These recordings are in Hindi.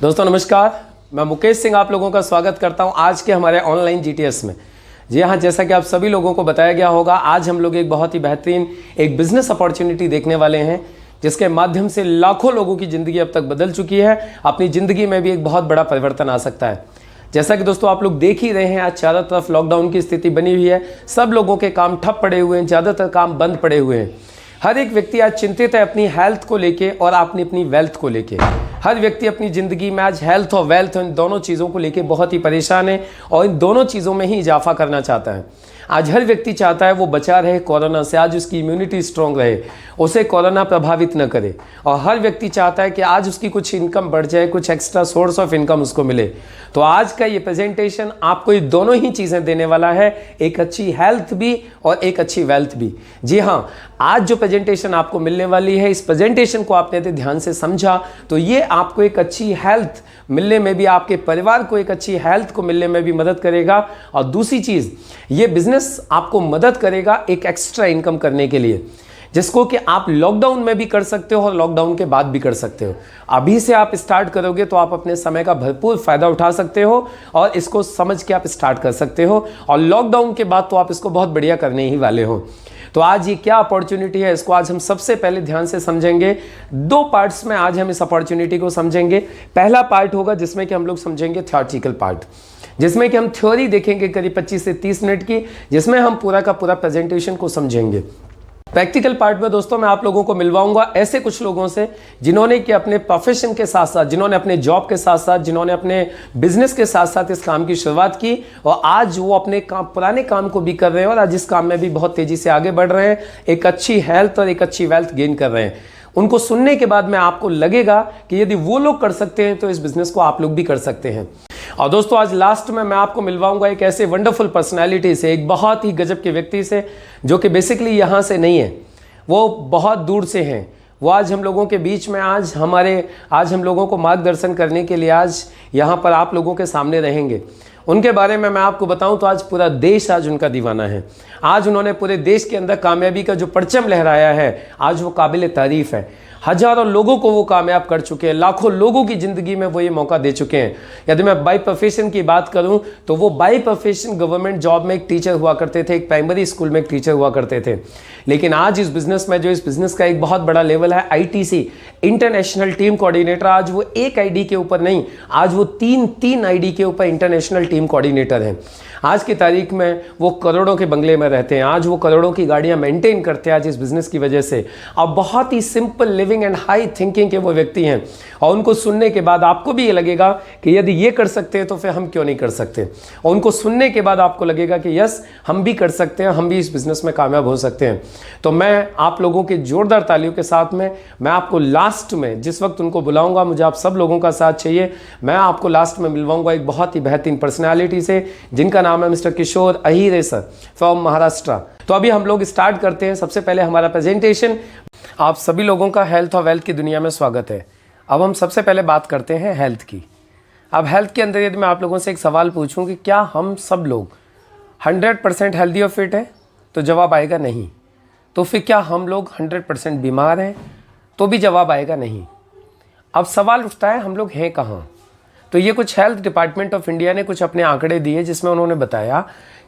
दोस्तों नमस्कार, मैं मुकेश सिंह आप लोगों का स्वागत करता हूं आज के हमारे ऑनलाइन जीटीएस में। जी हाँ, जैसा कि आप सभी लोगों को बताया गया होगा, आज हम लोग एक बहुत ही बेहतरीन एक बिजनेस अपॉर्चुनिटी देखने वाले हैं जिसके माध्यम से लाखों लोगों की ज़िंदगी अब तक बदल चुकी है। अपनी ज़िंदगी में भी एक बहुत बड़ा परिवर्तन आ सकता है। जैसा कि दोस्तों आप लोग देख ही रहे हैं, आज चारों तरफ लॉकडाउन की स्थिति बनी हुई है। सब लोगों के काम ठप पड़े हुए हैं, ज़्यादातर काम बंद पड़े हुए हैं। हर एक व्यक्ति आज चिंतित है अपनी हेल्थ को लेके और अपनी वेल्थ को लेके। हर व्यक्ति अपनी ज़िंदगी में आज हेल्थ और वेल्थ, इन दोनों चीज़ों को लेके बहुत ही परेशान है और इन दोनों चीज़ों में ही इजाफा करना चाहता है। आज हर व्यक्ति चाहता है वो बचा रहे कोरोना से, आज उसकी इम्यूनिटी स्ट्रॉन्ग रहे, उसे कोरोना प्रभावित न करे। और हर व्यक्ति चाहता है कि आज उसकी कुछ इनकम बढ़ जाए, कुछ एक्स्ट्रा सोर्स ऑफ इनकम उसको मिले। तो आज का ये प्रेजेंटेशन आपको ये दोनों ही चीज़ें देने वाला है, एक अच्छी हेल्थ भी और एक अच्छी वेल्थ भी। जी हाँ, आज जो प्रेजेंटेशन आपको मिलने वाली है, इस प्रेजेंटेशन को आपने यदि ध्यान से समझा तो ये आपको एक अच्छी हेल्थ मिलने में भी, आपके परिवार को एक अच्छी हेल्थ को मिलने में भी मदद करेगा। और दूसरी चीज़, ये बिजनेस आपको मदद करेगा एक एक्स्ट्रा इनकम करने के लिए, जिसको कि आप लॉकडाउन में भी कर सकते हो और लॉकडाउन के बाद भी कर सकते हो। अभी से आप स्टार्ट करोगे तो आप अपने समय का भरपूर फायदा उठा सकते हो और इसको समझ के आप स्टार्ट कर सकते हो। और लॉकडाउन के बाद तो आप इसको बहुत बढ़िया करने ही वाले हो। तो आज ये क्या अपॉर्चुनिटी है, इसको आज हम सबसे पहले ध्यान से समझेंगे। दो पार्ट्स में आज हम इस अपॉर्चुनिटी को समझेंगे। पहला पार्ट होगा जिसमें कि हम लोग समझेंगे थ्योरेटिकल पार्ट, जिसमें कि हम थ्योरी देखेंगे करीब 25 से 30 मिनट की, जिसमें हम पूरा का पूरा प्रेजेंटेशन को समझेंगे। प्रैक्टिकल पार्ट में दोस्तों मैं आप लोगों को मिलवाऊंगा ऐसे कुछ लोगों से जिन्होंने कि अपने प्रोफेशन के साथ साथ, जिन्होंने अपने जॉब के साथ साथ, जिन्होंने अपने बिजनेस के साथ साथ इस काम की शुरुआत की और आज वो अपने काम, पुराने काम को भी कर रहे हैं और आज इस काम में भी बहुत तेजी से आगे बढ़ रहे हैं, एक अच्छी हेल्थ और एक अच्छी वेल्थ गेन कर रहे हैं। उनको सुनने के बाद में आपको लगेगा कि यदि वो लोग कर सकते हैं तो इस बिजनेस को आप लोग भी कर सकते हैं। और दोस्तों आज लास्ट में मैं आपको मिलवाऊंगा एक ऐसे वंडरफुल पर्सनालिटी से, एक बहुत ही गजब के व्यक्ति से, जो कि बेसिकली यहाँ से नहीं है, वो बहुत दूर से हैं। वो आज हम लोगों के बीच में, आज हम लोगों को मार्गदर्शन करने के लिए आज यहाँ पर आप लोगों के सामने रहेंगे। उनके बारे में मैं आपको बताऊं तो आज पूरा देश आज उनका दीवाना है। आज उन्होंने पूरे देश के अंदर कामयाबी का जो परचम लहराया है, आज वो काबिल तारीफ है। हजारों लोगों को वो कामयाब कर चुके हैं, लाखों लोगों की ज़िंदगी में वो ये मौका दे चुके हैं। यदि मैं बाई प्रोफेशन की बात करूं तो वो बाई प्रोफेशन गवर्नमेंट जॉब में एक टीचर हुआ करते थे, एक प्राइमरी स्कूल में एक टीचर हुआ करते थे। लेकिन आज इस बिज़नेस में, जो इस बिज़नेस का एक बहुत बड़ा लेवल है, आईटीसी इंटरनेशनल टीम कोऑर्डिनेटर, आज वो एक आईडी के ऊपर नहीं, आज वो तीन आईडी के ऊपर इंटरनेशनल टीम कोऑर्डिनेटर हैं। आज की तारीख में वो करोड़ों के बंगले में रहते हैं, आज वो करोड़ों की गाड़ियां मेंटेन करते हैं आज इस बिज़नेस की वजह से। और बहुत ही simple living and high thinking के वो व्यक्ति हैं। और उनको सुनने के बाद आपको भी ये लगेगा कि यदि ये कर सकते हैं तो फिर हम क्यों नहीं कर सकते। और उनको सुनने के बाद आपको लगेगा कि यस, हम भी कर सकते हैं, हम भी इस बिज़नेस में कामयाब हो सकते हैं। तो मैं आप लोगों के जोरदार तालियों के साथ में, मैं आपको लास्ट में जिस वक्त उनको बुलाऊंगा, मुझे आप सब लोगों का साथ चाहिए, मैं आपको लास्ट में मिलवाऊंगा एक बहुत ही बेहतरीन पर्सनैलिटी से, जिनका नाम है mister Kishor Ahire sir from Maharashtra. तो अभी हम लोग स्टार्ट करते हैं। सबसे पहले हमारा प्रेजेंटेशन। आप सभी लोगों का हेल्थ और वेल्थ की दुनिया में स्वागत है। अब हम सबसे पहले बात करते हैं हेल्थ की। अब हेल्थ के अंदर यदि मैं आप लोगों से एक सवाल पूछूं कि क्या हम सब लोग 100% हेल्दी और फिट हैं, तो जवाब आएगा नहीं। तो फिर क्या हम लोग 100% बीमार हैं, तो भी जवाब आएगा नहीं। अब सवाल उठता है, हम लोग हैं कहाँ। तो ये कुछ हेल्थ डिपार्टमेंट ऑफ इंडिया ने कुछ अपने आंकड़े दिए, जिसमें उन्होंने बताया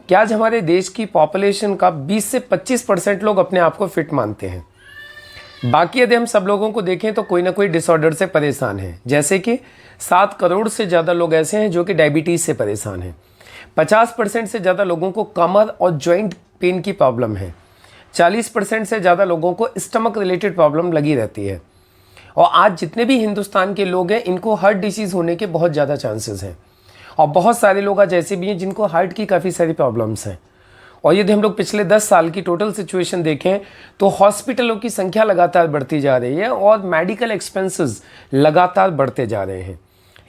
कि आज हमारे देश की पॉपुलेशन का 20 से 25% लोग अपने आप को फिट मानते हैं। बाकी यदि हम सब लोगों को देखें तो कोई ना कोई डिसऑर्डर से परेशान है। जैसे कि 7 करोड़ से ज़्यादा लोग ऐसे हैं जो कि डायबिटीज़ से परेशान हैं। 50% से ज़्यादा लोगों को कमर और जॉइंट पेन की प्रॉब्लम है। 40% से ज़्यादा लोगों को स्टमक रिलेटेड प्रॉब्लम लगी रहती है। और आज जितने भी हिंदुस्तान के लोग हैं, इनको हार्ट डिसीज़ होने के बहुत ज़्यादा चांसेस हैं। और बहुत सारे लोग आज ऐसे भी हैं जिनको हार्ट की काफ़ी सारी प्रॉब्लम्स हैं। और यदि हम लोग पिछले 10 साल की टोटल सिचुएशन देखें तो हॉस्पिटलों की संख्या लगातार बढ़ती जा रही है और मेडिकल एक्सपेंसेस लगातार बढ़ते जा रहे हैं।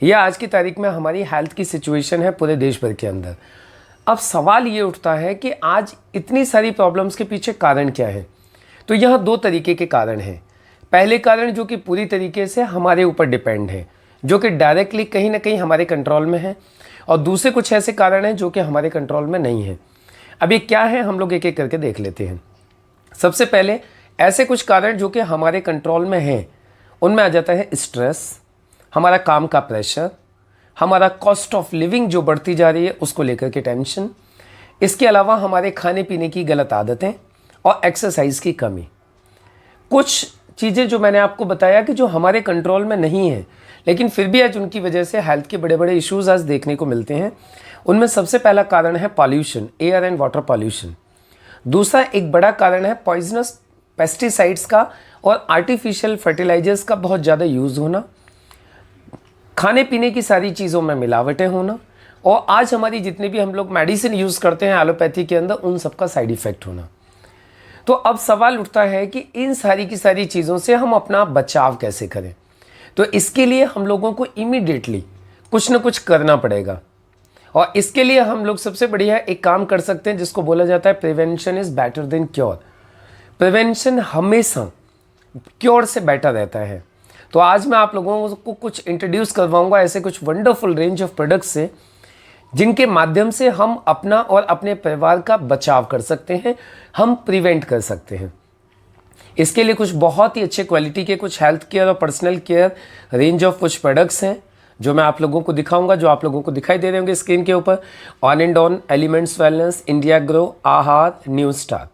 यह आज की तारीख में हमारी हेल्थ की सिचुएशन है पूरे देश भर के अंदर। अब सवाल ये उठता है कि आज इतनी सारी प्रॉब्लम्स के पीछे कारण क्या है। तो यहाँ 2 तरीके के कारण हैं। पहले कारण जो कि पूरी तरीके से हमारे ऊपर डिपेंड है, जो कि डायरेक्टली कहीं ना कहीं हमारे कंट्रोल में है, और दूसरे कुछ ऐसे कारण हैं जो कि हमारे कंट्रोल में नहीं है। अब ये क्या है, हम लोग एक एक करके देख लेते हैं। सबसे पहले ऐसे कुछ कारण जो कि हमारे कंट्रोल में हैं, उनमें आ जाता है स्ट्रेस, हमारा काम का प्रेशर, हमारा कॉस्ट ऑफ लिविंग जो बढ़ती जा रही है उसको लेकर के टेंशन, इसके अलावा हमारे खाने पीने की गलत आदतें और एक्सरसाइज की कमी। कुछ चीज़ें जो मैंने आपको बताया कि जो हमारे कंट्रोल में नहीं है, लेकिन फिर भी आज उनकी वजह से हेल्थ के बड़े बड़े इश्यूज आज देखने को मिलते हैं। उनमें सबसे पहला कारण है pollution, air and water pollution. दूसरा एक बड़ा कारण है पॉइजनस पेस्टिसाइड्स का और आर्टिफिशियल फर्टिलाइजर्स का बहुत ज़्यादा यूज़ होना, खाने पीने की सारी चीज़ों में मिलावटें होना, और आज हमारी जितने भी हम लोग मेडिसिन यूज़ करते हैं एलोपैथी के अंदर, उन सबका साइड इफ़ेक्ट होना। तो अब सवाल उठता है कि इन सारी की सारी चीज़ों से हम अपना बचाव कैसे करें। तो इसके लिए हम लोगों को इमीडिएटली कुछ ना कुछ करना पड़ेगा, और इसके लिए हम लोग सबसे बढ़िया एक काम कर सकते हैं जिसको बोला जाता है prevention is better than cure. Prevention हमेशा क्योर से बेटर रहता है। तो आज मैं आप लोगों को कुछ इंट्रोड्यूस करवाऊंगा ऐसे कुछ वंडरफुल रेंज ऑफ प्रोडक्ट्स से, जिनके माध्यम से हम अपना और अपने परिवार का बचाव कर सकते हैं, हम प्रिवेंट कर सकते हैं। इसके लिए कुछ बहुत ही अच्छे क्वालिटी के कुछ हेल्थ केयर और पर्सनल केयर रेंज ऑफ कुछ प्रोडक्ट्स हैं जो मैं आप लोगों को दिखाऊंगा, जो आप लोगों को दिखाई दे रहे होंगे स्क्रीन के ऊपर। On and on, elements wellness, India grow, आहार, न्यू स्टार,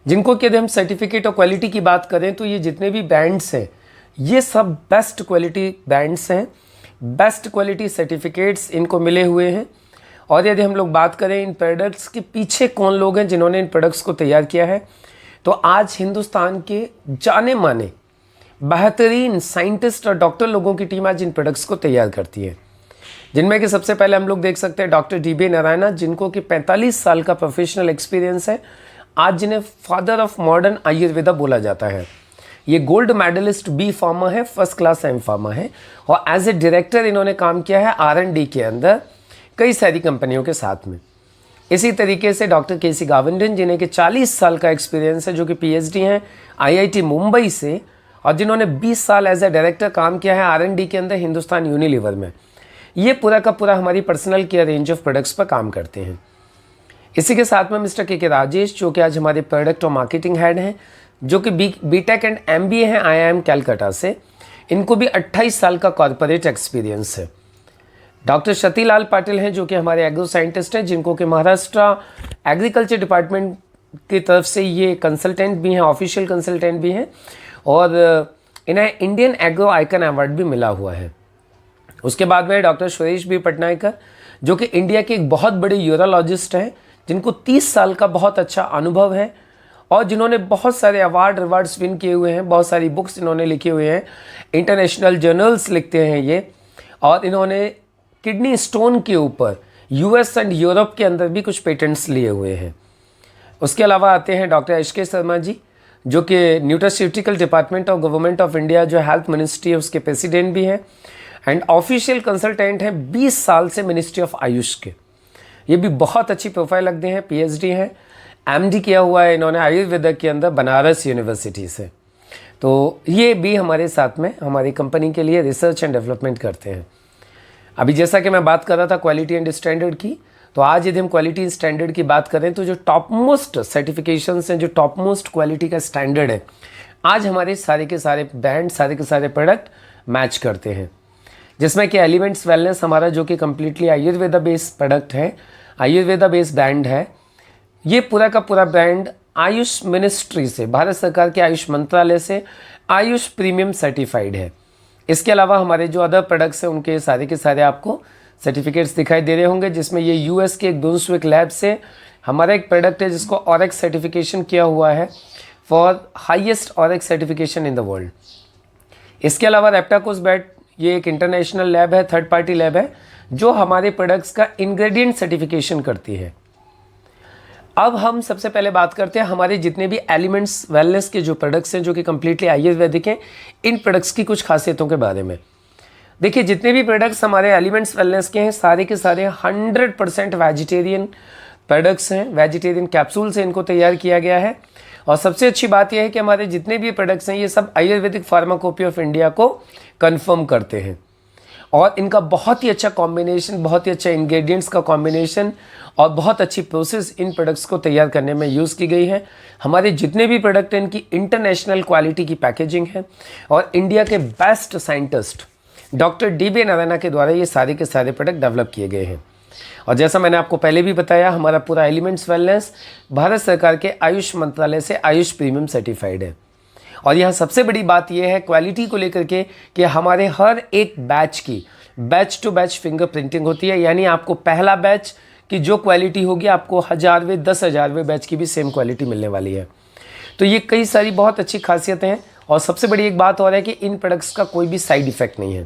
जिनको यदि हम सर्टिफिकेट और क्वालिटी की बात करें तो ये जितने भी ब्रांड्स हैं ये सब बेस्ट क्वालिटी ब्रांड्स हैं, बेस्ट क्वालिटी सर्टिफिकेट्स इनको मिले हुए हैं। और यदि हम लोग बात करें इन प्रोडक्ट्स के पीछे कौन लोग हैं जिन्होंने इन प्रोडक्ट्स को तैयार किया है, तो आज हिंदुस्तान के जाने माने बेहतरीन साइंटिस्ट और डॉक्टर लोगों की टीम आज इन प्रोडक्ट्स को तैयार करती है, जिनमें कि सबसे पहले हम लोग देख सकते हैं डॉक्टर DB नारायणा, जिनको कि 45 साल का प्रोफेशनल एक्सपीरियंस है, आज जिन्हें फादर ऑफ मॉडर्न आयुर्वेदा बोला जाता है। ये गोल्ड मेडलिस्ट B फार्मा है, फर्स्ट क्लास M फार्मा है, और एज ए डायरेक्टर इन्होंने काम किया है R&D के अंदर कई सारी कंपनियों के साथ में। इसी तरीके से डॉक्टर KC गावंडन, जिन्हें कि 40 साल का एक्सपीरियंस है, जो कि PhD हैं IIT मुंबई से, और जिन्होंने 20 साल एज ए डायरेक्टर काम किया है R&D के अंदर हिंदुस्तान यूनिलीवर में। ये पूरा का पूरा हमारी personal care range of products पर काम करते हैं। इसी के साथ में मिस्टर KK राजेश, जो कि आज हमारे प्रोडक्ट और मार्केटिंग हेड हैं, जो कि BTech एंड MBA हैं IIM कैलकाटा से। इनको भी 28 साल का कॉर्पोरेट एक्सपीरियंस है। डॉक्टर शतिलाल पाटिल हैं, जो कि हमारे एग्रो साइंटिस्ट हैं, जिनको कि महाराष्ट्र एग्रीकल्चर डिपार्टमेंट की तरफ से ये कंसल्टेंट भी हैं, ऑफिशियल कंसल्टेंट भी हैं, और इन्हें इंडियन एग्रो आइकन अवार्ड भी मिला हुआ है। उसके बाद में डॉक्टर सुरेश B पटनायकर, जो कि इंडिया के एक बहुत बड़े यूरोलॉजिस्ट हैं, जिनको 30 साल का बहुत अच्छा अनुभव है, और जिन्होंने बहुत सारे अवार्ड्स विन किए हुए हैं, बहुत सारी बुक्स इन्होंने लिखे हुए हैं, इंटरनेशनल जर्नल्स लिखते हैं ये, और इन्होंने किडनी स्टोन के ऊपर US एंड यूरोप के अंदर भी कुछ पेटेंट्स लिए हुए हैं। उसके अलावा आते हैं डॉक्टर HK शर्मा जी, जो कि nutraceutical department of government of India, जो हेल्थ मिनिस्ट्री है उसके प्रेसिडेंट भी हैं, एंड ऑफिशियल कंसल्टेंट हैं 20 साल से मिनिस्ट्री ऑफ आयुष के। ये भी बहुत अच्छी प्रोफाइल रखते हैं, PhD हैं, MD किया हुआ है इन्होंने आयुर्वेदा के अंदर बनारस यूनिवर्सिटी से। तो ये भी हमारे साथ में हमारी कंपनी के लिए रिसर्च एंड डेवलपमेंट करते हैं। अभी जैसा कि मैं बात कर रहा था क्वालिटी एंड स्टैंडर्ड की, तो आज यदि हम क्वालिटी स्टैंडर्ड की बात करें तो जो टॉप मोस्ट सर्टिफिकेशंस हैं, जो टॉप मोस्ट क्वालिटी का स्टैंडर्ड है, आज हमारे सारे के सारे ब्रांड, सारे के सारे प्रोडक्ट मैच करते हैं। जिसमें कि एलिमेंट्स वेलनेस हमारा, जो कि कम्प्लीटली आयुर्वेदा बेस्ड प्रोडक्ट है, आयुर्वेदा बेस्ड ब्रांड है। ये पूरा का पूरा ब्रांड आयुष मिनिस्ट्री से, भारत सरकार के आयुष मंत्रालय से आयुष प्रीमियम सर्टिफाइड है। इसके अलावा हमारे जो अदर प्रोडक्ट्स हैं उनके सारे के सारे आपको सर्टिफिकेट्स दिखाई दे रहे होंगे, जिसमें ये US के एक ब्रुंसविक लैब से हमारा एक प्रोडक्ट है जिसको ऑरेक्स सर्टिफिकेशन किया हुआ है for highest orex certification in the world. इसके अलावा रेप्टाकोस बैट, ये एक इंटरनेशनल लैब है, थर्ड पार्टी लैब है, जो हमारे प्रोडक्ट्स का इंग्रेडिएंट सर्टिफिकेशन करती है। अब हम सबसे पहले बात करते हैं हमारे जितने भी एलिमेंट्स वेलनेस के जो प्रोडक्ट्स हैं, जो कि कम्प्लीटली आयुर्वेदिक हैं, इन प्रोडक्ट्स की कुछ खासियतों के बारे में। देखिए, जितने भी प्रोडक्ट्स हमारे एलिमेंट्स वेलनेस के हैं, सारे के सारे 100% वेजिटेरियन प्रोडक्ट्स हैं, वेजिटेरियन कैप्सूल से इनको तैयार किया गया है। और सबसे अच्छी बात यह है कि हमारे जितने भी प्रोडक्ट्स हैं ये सब आयुर्वेदिक फार्माकोपी ऑफ इंडिया को कंफर्म करते हैं, और इनका बहुत ही अच्छा कॉम्बिनेशन, बहुत ही अच्छा इंग्रेडिएंट्स का कॉम्बिनेशन और बहुत अच्छी प्रोसेस इन प्रोडक्ट्स को तैयार करने में यूज़ की गई है। हमारे जितने भी प्रोडक्ट हैं इनकी इंटरनेशनल क्वालिटी की पैकेजिंग है, और इंडिया के best scientist doctor DB Narayana के द्वारा ये सारे के सारे प्रोडक्ट डेवलप किए गए हैं। और जैसा मैंने आपको पहले भी बताया, हमारा पूरा एलिमेंट्स वेलनेस भारत सरकार के आयुष मंत्रालय से आयुष प्रीमियम सर्टिफाइड है। और यहाँ सबसे बड़ी बात यह है क्वालिटी को लेकर के कि हमारे हर एक बैच की batch to batch finger printing होती है, यानी आपको पहला बैच की जो क्वालिटी होगी आपको 1000वें 10,000वें बैच की भी सेम क्वालिटी मिलने वाली है। तो ये कई सारी बहुत अच्छी खासियतें हैं। और सबसे बड़ी एक बात और है कि इन प्रोडक्ट्स का कोई भी साइड इफेक्ट नहीं है।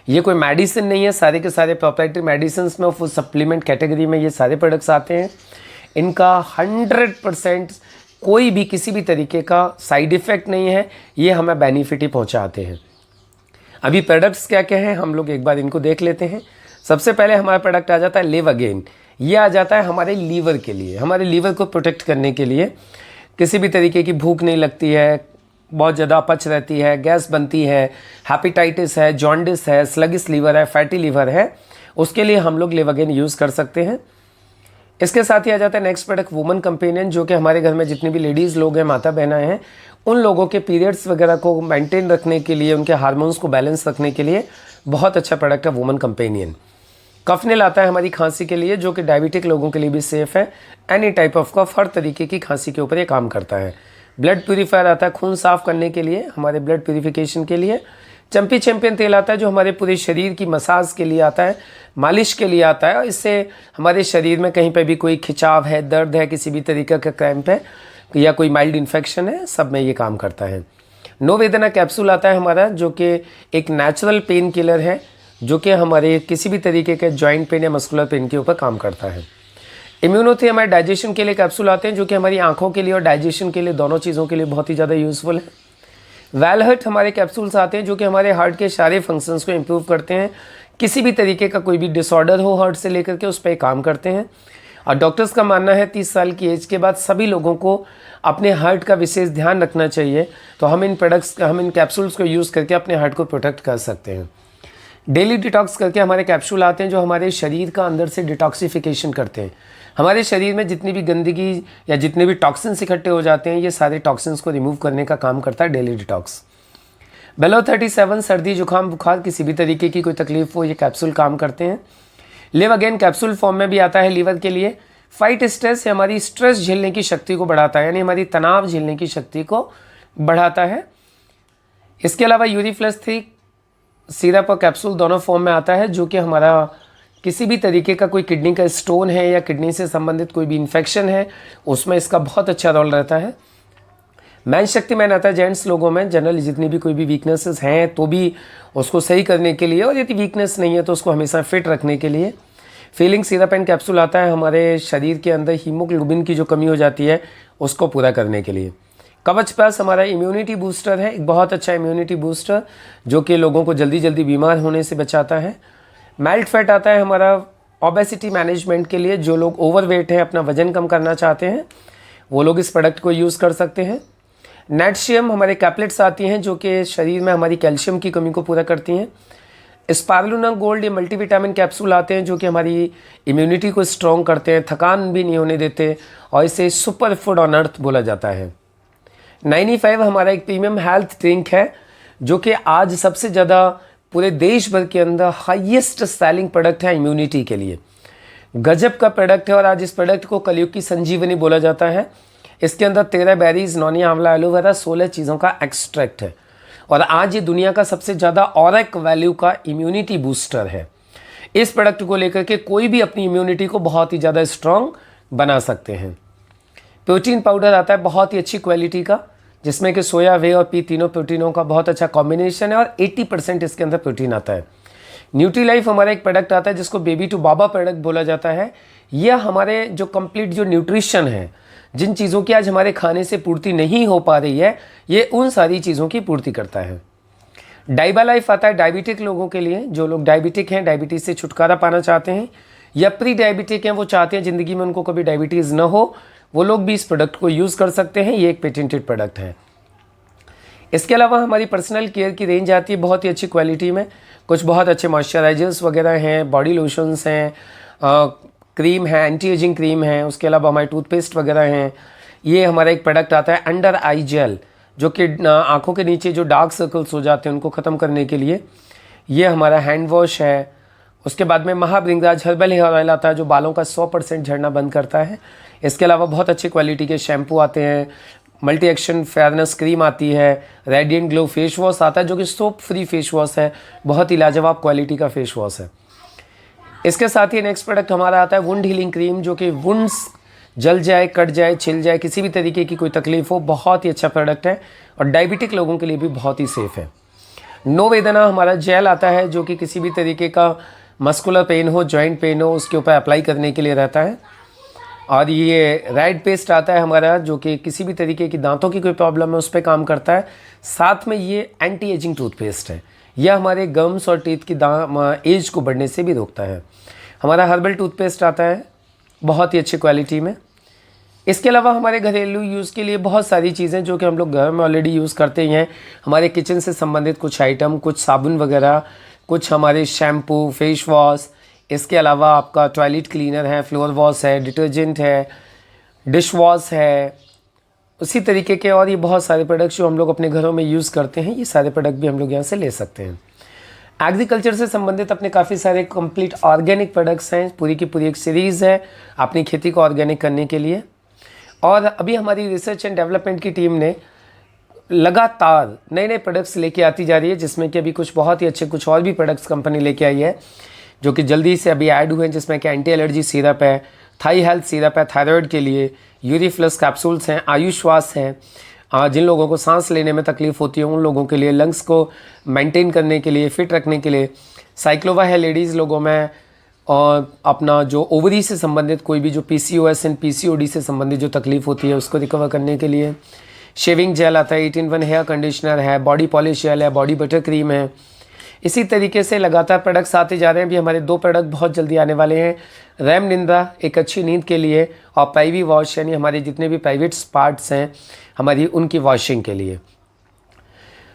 ये कोई मेडिसिन नहीं है, सारे के सारे प्रोप्राइटरी मेडिसिन में फुल सप्लीमेंट कैटेगरी में ये सारे प्रोडक्ट्स आते हैं। इनका 100% कोई भी किसी भी तरीके का साइड इफ़ेक्ट नहीं है, ये हमें बेनिफिट ही पहुंचाते हैं। अभी प्रोडक्ट्स क्या क्या हैं हम लोग एक बार इनको देख लेते हैं। सबसे पहले हमारा प्रोडक्ट आ जाता है लिव अगेन। ये आ जाता है हमारे लीवर के लिए, हमारे लीवर को प्रोटेक्ट करने के लिए। किसी भी तरीके की भूख नहीं लगती है, बहुत ज़्यादा अपच रहती है, गैस बनती है, हेपेटाइटिस है, जॉन्डिस है, स्लगिस लीवर है, फैटी लीवर है, उसके लिए हम लोग लिव अगेन यूज़ कर सकते हैं। इसके साथ ही आ जाता है नेक्स्ट प्रोडक्ट वुमन कंपेनियन, जो कि हमारे घर में जितनी भी लेडीज़ लोग हैं, माता बहना हैं, उन लोगों के पीरियड्स वगैरह को मेंटेन रखने के लिए, उनके हार्मोन्स को बैलेंस रखने के लिए बहुत अच्छा प्रोडक्ट है वुमन कंपेनियन। कफनेल आता है हमारी खांसी के लिए, जो कि डायबिटिक लोगों के लिए भी सेफ़ है। एनी टाइप ऑफ कफ, हर तरीके की खांसी के ऊपर ये काम करता है। ब्लड प्यूरीफायर आता है खून साफ़ करने के लिए, हमारे ब्लड प्यूरीफिकेशन के लिए। चंपी चैंपियन तेल आता है जो हमारे पूरे शरीर की मसाज के लिए आता है, मालिश के लिए आता है। और इससे हमारे शरीर में कहीं पे भी कोई खिंचाव है, दर्द है, किसी भी तरीके का क्रैम्प है या कोई माइल्ड इन्फेक्शन है, सब में ये काम करता है। नो वेदना कैप्सूल आता है हमारा, जो कि एक नेचुरल पेन किलर है, जो कि हमारे किसी भी तरीके के जॉइंट पेन या मस्कुलर पेन के ऊपर काम करता है। इम्यूनोथी हमारे डाइजेशन के लिए कैप्सूल आते हैं, जो कि हमारी आंखों के लिए और डाइजेशन के लिए, दोनों चीज़ों के लिए बहुत ही ज़्यादा यूज़फुल है। वेलहर्ट हमारे कैप्सूल्स आते हैं, जो कि हमारे हार्ट के सारे फंक्शंस को इम्प्रूव करते हैं। किसी भी तरीके का कोई भी डिसऑर्डर हो हार्ट से लेकर के, उस पर काम करते हैं। और डॉक्टर्स का मानना है 30 साल की एज के बाद सभी लोगों को अपने हार्ट का विशेष ध्यान रखना चाहिए। तो हम इन कैप्सूल्स को यूज़ करके अपने हार्ट को प्रोटेक्ट कर सकते हैं। डेली डिटॉक्स करके हमारे कैप्सूल आते हैं, जो हमारे शरीर का अंदर से डिटॉक्सिफिकेशन करते हैं। हमारे शरीर में जितनी भी गंदगी या जितने भी टॉक्सिन्स इकट्ठे हो जाते हैं, ये सारे टॉक्सिन्स को रिमूव करने का काम करता है डेली डिटॉक्स। बेलो 37 सर्दी जुकाम बुखार किसी भी तरीके की कोई तकलीफ हो, ये कैप्सूल काम करते हैं। लिव अगेन कैप्सूल फॉर्म में भी आता है लीवर के लिए। फाइट स्ट्रेस, हमारी स्ट्रेस झेलने की शक्ति को बढ़ाता है, यानी हमारी तनाव झेलने की शक्ति को बढ़ाता है। इसके अलावा यूरिफ्लस-3 सिरप और कैप्सूल दोनों फॉर्म में आता है, जो कि हमारा किसी भी तरीके का कोई किडनी का स्टोन है या किडनी से संबंधित कोई भी इन्फेक्शन है, उसमें इसका बहुत अच्छा रोल रहता है। मैन शक्ति मैन आता है जेंट्स लोगों में, जनरली जितनी भी कोई भी वीकनेसेस हैं तो भी उसको सही करने के लिए, और यदि वीकनेस नहीं है तो उसको हमेशा फिट रखने के लिए। फीलिंग सिरप एंड कैप्सूल आता है हमारे शरीर के अंदर हीमोग्लोबिन की जो कमी हो जाती है उसको पूरा करने के लिए। कवच प्लस हमारा इम्यूनिटी बूस्टर है, एक बहुत अच्छा इम्यूनिटी बूस्टर, जो कि लोगों को जल्दी जल्दी बीमार होने से बचाता है। मेल्ट फैट आता है हमारा ओबेसिटी मैनेजमेंट के लिए, जो लोग ओवरवेट हैं, अपना वजन कम करना चाहते हैं, वो लोग इस प्रोडक्ट को यूज़ कर सकते हैं। नेटशियम हमारे कैप्लेट्स आती हैं, जो कि शरीर में हमारी कैल्शियम की कमी को पूरा करती हैं। स्पारुलिना गोल्ड, ये मल्टीविटामिन कैप्सूल आते हैं, जो कि हमारी इम्यूनिटी को स्ट्रॉन्ग करते हैं, थकान भी नहीं होने देते, और इसे सुपर फूड ऑन अर्थ बोला जाता है। 95 हमारा एक प्रीमियम हेल्थ ड्रिंक है, जो कि आज सबसे ज़्यादा पूरे देश भर के अंदर हाईएस्ट सेलिंग प्रोडक्ट है इम्यूनिटी के लिए। गजब का प्रोडक्ट है, और आज इस प्रोडक्ट को कलयुग की संजीवनी बोला जाता है। इसके अंदर 13 बेरीज, नौनी, आंवला, एलोवेरा, 16 चीज़ों का एक्सट्रैक्ट है, और आज ये दुनिया का सबसे ज़्यादा ऑरिक वैल्यू का इम्यूनिटी बूस्टर है। इस प्रोडक्ट को लेकर के कोई भी अपनी इम्यूनिटी को बहुत ही ज़्यादा स्ट्रॉन्ग बना सकते हैं। प्रोटीन पाउडर आता है बहुत ही अच्छी क्वालिटी का, जिसमें कि सोया, वे और पी तीनों प्रोटीनों का बहुत अच्छा कॉम्बिनेशन है, और 80% इसके अंदर प्रोटीन आता है। न्यूट्रीलाइफ हमारा एक प्रोडक्ट आता है, जिसको बेबी टू बाबा प्रोडक्ट बोला जाता है। यह हमारे जो कंप्लीट जो न्यूट्रिशन है, जिन चीज़ों की आज हमारे खाने से पूर्ति नहीं हो पा रही है, ये उन सारी चीज़ों की पूर्ति करता है। डाइबा लाइफ आता है डायबिटिक लोगों के लिए, जो लोग डायबिटिक हैं, डायबिटीज़ से छुटकारा पाना चाहते हैं, या प्री डायबिटिक हैं, वो चाहते हैं ज़िंदगी में उनको कभी डायबिटीज़ ना हो, वो लोग भी इस प्रोडक्ट को यूज़ कर सकते हैं। ये एक पेटेंटेड प्रोडक्ट है। इसके अलावा हमारी पर्सनल केयर की रेंज आती है बहुत ही अच्छी क्वालिटी में। कुछ बहुत अच्छे मॉइस्चराइजर्स वगैरह हैं, बॉडी लोशंस हैं, क्रीम है, एंटी एजिंग क्रीम है। उसके अलावा हमारे टूथपेस्ट वगैरह हैं। ये हमारा एक प्रोडक्ट आता है अंडर आई जेल, जो कि आँखों के नीचे जो डार्क सर्कल्स हो जाते हैं उनको ख़त्म करने के लिए। ये हमारा हैंड वॉश है। उसके बाद में महाभृंगराज हर्बल हेयर ऑयल आता है जो बालों का 100% झड़ना बंद करता है। इसके अलावा बहुत अच्छी क्वालिटी के शैम्पू आते हैं, मल्टी एक्शन फेयरनेस क्रीम आती है, रेडिएंट ग्लो फेस वॉश आता है जो कि सोप फ्री फेस वॉश है, बहुत ही लाजवाब क्वालिटी का फेस वॉश है। इसके साथ ही नेक्स्ट प्रोडक्ट हमारा आता है वुंड हीलिंग क्रीम, जो कि वुंड्स जल जाए, कट जाए, छिल जाए, किसी भी तरीके की कोई तकलीफ हो, बहुत ही अच्छा प्रोडक्ट है और डायबिटिक लोगों के लिए भी बहुत ही सेफ़ है। नो वेदना हमारा जेल आता है जो कि किसी भी तरीके का मस्कुलर पेन हो, जॉइंट पेन हो, उसके ऊपर अप्लाई करने के लिए रहता है। और ये रेड पेस्ट आता है हमारा जो कि किसी भी तरीके की दांतों की कोई प्रॉब्लम है उस पर काम करता है। साथ में ये एंटी एजिंग टूथपेस्ट है, यह हमारे गम्स और टीथ की एज को बढ़ने से भी रोकता है। हमारा हर्बल टूथपेस्ट आता है बहुत ही अच्छी क्वालिटी में। इसके अलावा हमारे घरेलू यूज़ के लिए बहुत सारी चीज़ें जो कि हम लोग घर में ऑलरेडी यूज़ करते ही हैं, हमारे किचन से संबंधित कुछ आइटम, कुछ साबुन वगैरह, कुछ हमारे शैम्पू, फेस वॉश, इसके अलावा आपका टॉयलेट क्लीनर है, फ्लोर वॉश है, डिटर्जेंट है, डिश वॉश है, उसी तरीके के और ये बहुत सारे प्रोडक्ट्स जो हम लोग अपने घरों में यूज़ करते हैं, ये सारे प्रोडक्ट भी हम लोग यहाँ से ले सकते हैं। एग्रीकल्चर से संबंधित अपने काफ़ी सारे कंप्लीट ऑर्गेनिक प्रोडक्ट्स हैं, पूरी की पूरी एक सीरीज़ है अपनी खेती को ऑर्गेनिक करने के लिए। और अभी हमारी रिसर्च एंड डेवलपमेंट की टीम ने लगातार नए नए प्रोडक्ट्स लेके आती जा रही है, जिसमें कि अभी कुछ बहुत ही अच्छे कुछ और भी प्रोडक्ट्स कंपनी लेके आई है जो कि जल्दी से अभी ऐड हुए हैं, जिसमें कि एंटी एलर्जी सिरप है, थाई हेल्थ सिरप है थायराइड के लिए, यूरिफ्लस कैप्सूल्स हैं, आयुश्वास हैं, जिन लोगों को सांस लेने में तकलीफ होती है उन लोगों के लिए, लंग्स को मेंटेन करने के लिए, फिट रखने के लिए, साइक्लोवा है लेडीज़ लोगों में, और अपना जो ओवरी से संबंधित कोई भी जो PCOS एंड PCOD से संबंधित जो तकलीफ होती है उसको रिकवर करने के लिए, शेविंग जेल आता है, 8-in-1 हेयर कंडीशनर है, बॉडी पॉलिश जेल है, बॉडी बटर क्रीम है। इसी तरीके से लगातार प्रोडक्ट्स आते जा रहे हैं। अभी हमारे 2 प्रोडक्ट बहुत जल्दी आने वाले हैं, रैम निंद्रा एक अच्छी नींद के लिए, और प्राइवी वॉश यानी हमारे जितने भी प्राइवेट पार्ट्स हैं हमारी उनकी वॉशिंग के लिए।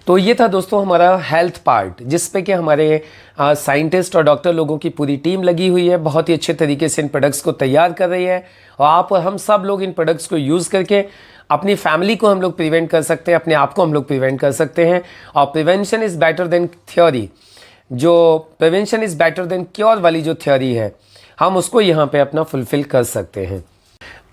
तो ये था दोस्तों हमारा हेल्थ पार्ट, जिस पे कि हमारे साइंटिस्ट और डॉक्टर लोगों की पूरी टीम लगी हुई है, बहुत ही अच्छे तरीके से इन प्रोडक्ट्स को तैयार कर रही है। और आप और हम सब लोग इन प्रोडक्ट्स को यूज़ करके अपनी फैमिली को हम लोग प्रिवेंट कर सकते हैं, अपने आप को हम लोग प्रिवेंट कर सकते हैं। और prevention is better than theory, जो prevention is better than cure वाली जो थ्योरी है, हम उसको यहाँ पे अपना फुलफ़िल कर सकते हैं।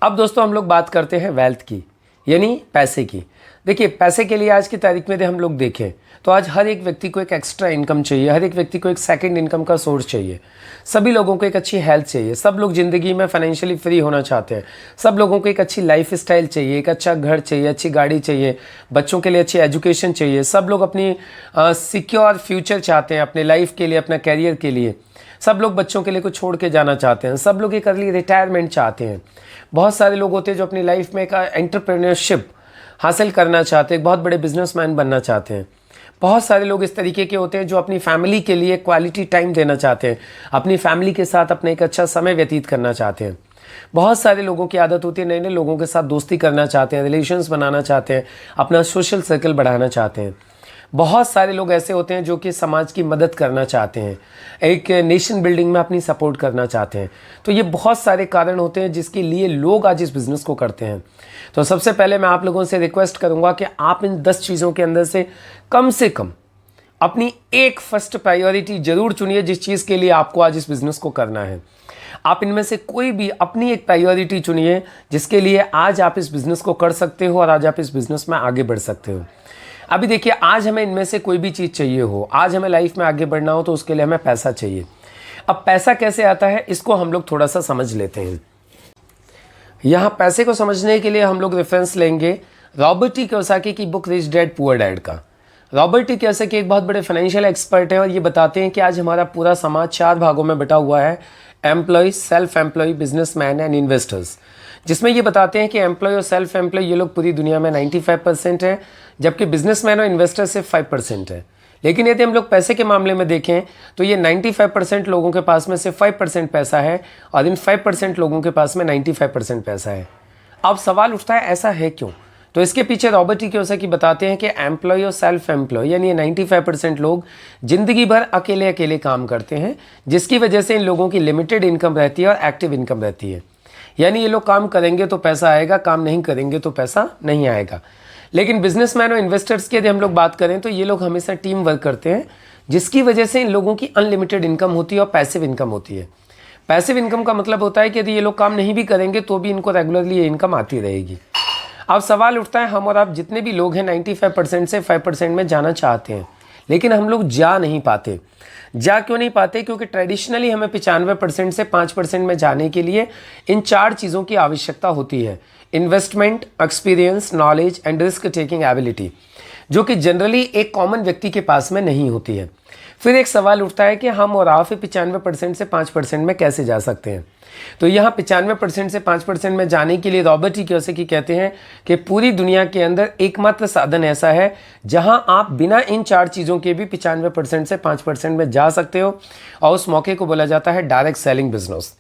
अब दोस्तों हम लोग बात करते हैं वेल्थ की, यानी पैसे की। देखिए, पैसे के लिए आज की तारीख में हम लोग देखें तो आज हर एक व्यक्ति को एक एक्स्ट्रा इनकम चाहिए, हर एक व्यक्ति को एक सेकंड इनकम का सोर्स चाहिए, सभी लोगों को एक अच्छी हेल्थ चाहिए, सब लोग ज़िंदगी में फाइनेंशियली फ्री होना चाहते हैं, सब लोगों को एक अच्छी लाइफ स्टाइल चाहिए, एक अच्छा घर चाहिए, अच्छी गाड़ी चाहिए, बच्चों के लिए अच्छी एजुकेशन चाहिए, सब लोग अपनी सिक्योर फ्यूचर चाहते हैं अपने लाइफ के लिए, अपना कैरियर के लिए, सब लोग बच्चों के लिए कुछ छोड़ के जाना चाहते हैं, सब लोग एक अर्ली रिटायरमेंट चाहते हैं। बहुत सारे लोग होते हैं जो अपनी लाइफ में एक एंटरप्रेन्योरशिप हासिल करना चाहते हैं, एक बहुत बड़े बिजनेसमैन बनना चाहते हैं। बहुत सारे लोग इस तरीके के होते हैं जो अपनी फैमिली के लिए क्वालिटी टाइम देना चाहते हैं, अपनी फैमिली के साथ अपने एक अच्छा समय व्यतीत करना चाहते हैं। बहुत सारे लोगों की आदत होती है नए नए लोगों के साथ दोस्ती करना चाहते हैं, रिलेशंस बनाना चाहते हैं, अपना सोशल सर्कल बढ़ाना चाहते हैं। बहुत सारे लोग ऐसे होते हैं जो कि समाज की मदद करना चाहते हैं, एक नेशन बिल्डिंग में अपनी सपोर्ट करना चाहते हैं। तो ये बहुत सारे कारण होते हैं जिसके लिए लोग आज इस बिज़नेस को करते हैं। तो सबसे पहले मैं आप लोगों से रिक्वेस्ट करूंगा कि आप इन 10 चीज़ों के अंदर से कम अपनी एक फर्स्ट प्रायोरिटी जरूर चुनिए, जिस चीज़ के लिए आपको आज इस बिज़नेस को करना है। आप इनमें से कोई भी अपनी एक प्रायोरिटी चुनिए जिसके लिए आज आप इस बिज़नेस को कर सकते हो और आज आप इस बिज़नेस में आगे बढ़ सकते हो। अभी देखिए, आज हमें इनमें से कोई भी चीज़ चाहिए हो, आज हमें लाइफ में आगे बढ़ना हो तो उसके लिए हमें पैसा चाहिए। अब पैसा कैसे आता है इसको हम लोग थोड़ा सा समझ लेते हैं। यहाँ पैसे को समझने के लिए हम लोग रेफरेंस लेंगे रॉबर्ट टी कियोसाकी की book rich dad poor dad का। रॉबर्ट टी कियोसाकी एक बहुत बड़े फाइनेंशियल एक्सपर्ट हैं और ये बताते हैं कि आज हमारा पूरा समाज 4 भागों में बटा हुआ है, employ, self employ, businessman and investors. जिसमें ये बताते हैं कि एम्प्लॉय और सेल्फ एम्प्लॉय ये लोग पूरी दुनिया में 95% है, जबकि बिजनेसमैन और इन्वेस्टर सिर्फ 5% है। लेकिन यदि हम लोग पैसे के मामले में देखें तो ये 95% लोगों के पास में सिर्फ 5% पैसा है और इन 5% लोगों के पास में 95% पैसा है। अब सवाल उठता है ऐसा है क्यों? तो इसके पीछे रॉबर्ट टी कियोसाकी बताते हैं कि एम्प्लॉय और सेल्फ एम्प्लॉय यानी ये 95% लोग जिंदगी भर अकेले अकेले काम करते हैं, जिसकी वजह से इन लोगों की लिमिटेड इनकम रहती है और एक्टिव इनकम रहती है। यानी ये लोग काम करेंगे तो पैसा आएगा, काम नहीं करेंगे तो पैसा नहीं आएगा। लेकिन बिजनेसमैन और इन्वेस्टर्स की यदि हम लोग बात करें तो ये लोग हमेशा टीम वर्क करते हैं, जिसकी वजह से इन लोगों की अनलिमिटेड इनकम होती है और पैसिव इनकम होती है। पैसिव इनकम का मतलब होता है कि यदि ये लोग काम नहीं भी करेंगे तो भी इनको रेगुलरली ये इनकम आती रहेगी। अब सवाल उठता है, हम और आप जितने भी लोग हैं 95% से 5% में जाना चाहते हैं, लेकिन हम लोग जा नहीं पाते। जा क्यों नहीं पाते? क्योंकि ट्रेडिशनली हमें 95% से 5% में जाने के लिए इन 4 चीज़ों की आवश्यकता होती है: investment, experience, knowledge and risk taking ability, जो कि जनरली एक कॉमन व्यक्ति के पास में नहीं होती है। फिर एक सवाल उठता है कि हम और आप 95% से 5% में कैसे जा सकते हैं? तो यहाँ 95% से 5% में जाने के लिए रॉबर्ट टी कियोसाकी कहते हैं कि पूरी दुनिया के अंदर एकमात्र साधन ऐसा है जहां आप बिना इन 4 चीज़ों के भी 95% से 5% में जा सकते हो, और उस मौके को बोला जाता है डायरेक्ट सेलिंग बिजनेस।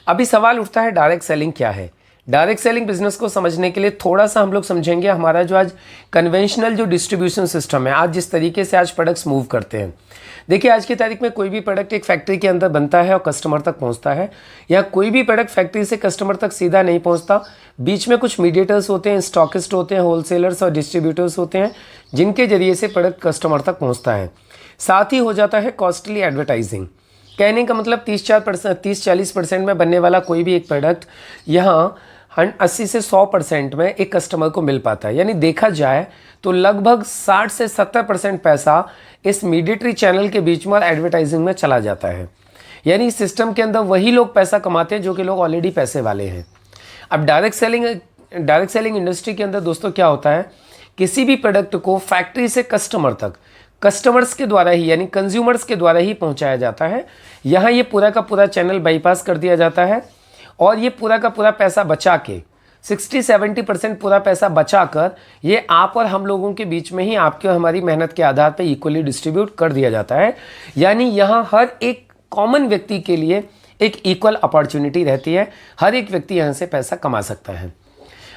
अभी सवाल उठता है, डायरेक्ट सेलिंग क्या है? डायरेक्ट सेलिंग बिजनेस को समझने के लिए थोड़ा सा हम लोग समझेंगे हमारा जो आज कन्वेंशनल जो डिस्ट्रीब्यूशन सिस्टम है, आज जिस तरीके से आज प्रोडक्ट्स मूव करते हैं। देखिए, आज की तारीख में कोई भी प्रोडक्ट एक फैक्ट्री के अंदर बनता है और कस्टमर तक पहुंचता है, या कोई भी प्रोडक्ट फैक्ट्री से कस्टमर तक सीधा नहीं पहुंचता। बीच में कुछ मीडिएटर्स होते हैं, स्टॉकिस्ट होते हैं, होलसेलर्स और डिस्ट्रीब्यूटर्स होते हैं, जिनके जरिए से प्रोडक्ट कस्टमर तक पहुँचता है। साथ ही हो जाता है कॉस्टली एडवर्टाइजिंग। कहने का मतलब 30-40% में बनने वाला कोई भी एक प्रोडक्ट यहाँ 80 से 100% में एक कस्टमर को मिल पाता है। यानी देखा जाए तो लगभग 60 से 70% पैसा इस मीडिएटरी चैनल के बीच में एडवर्टाइजिंग में चला जाता है। यानी इस सिस्टम के अंदर वही लोग पैसा कमाते हैं जो कि लोग ऑलरेडी पैसे वाले हैं। अब डायरेक्ट सेलिंग इंडस्ट्री के अंदर दोस्तों क्या होता है, किसी भी प्रोडक्ट को फैक्ट्री से कस्टमर तक कस्टमर्स के द्वारा ही, यानी कंज्यूमर्स के द्वारा ही पहुंचाया जाता है। यहाँ ये पूरा का पूरा चैनल बाईपास कर दिया जाता है, और ये पूरा का पूरा पैसा बचा के 60-70% पूरा पैसा बचाकर ये आप और हम लोगों के बीच में ही आपके और हमारी मेहनत के आधार पर इक्वली डिस्ट्रीब्यूट कर दिया जाता है। यानी यहाँ हर एक कॉमन व्यक्ति के लिए एक इक्वल अपॉर्चुनिटी रहती है, हर एक व्यक्ति यहाँ से पैसा कमा सकता है।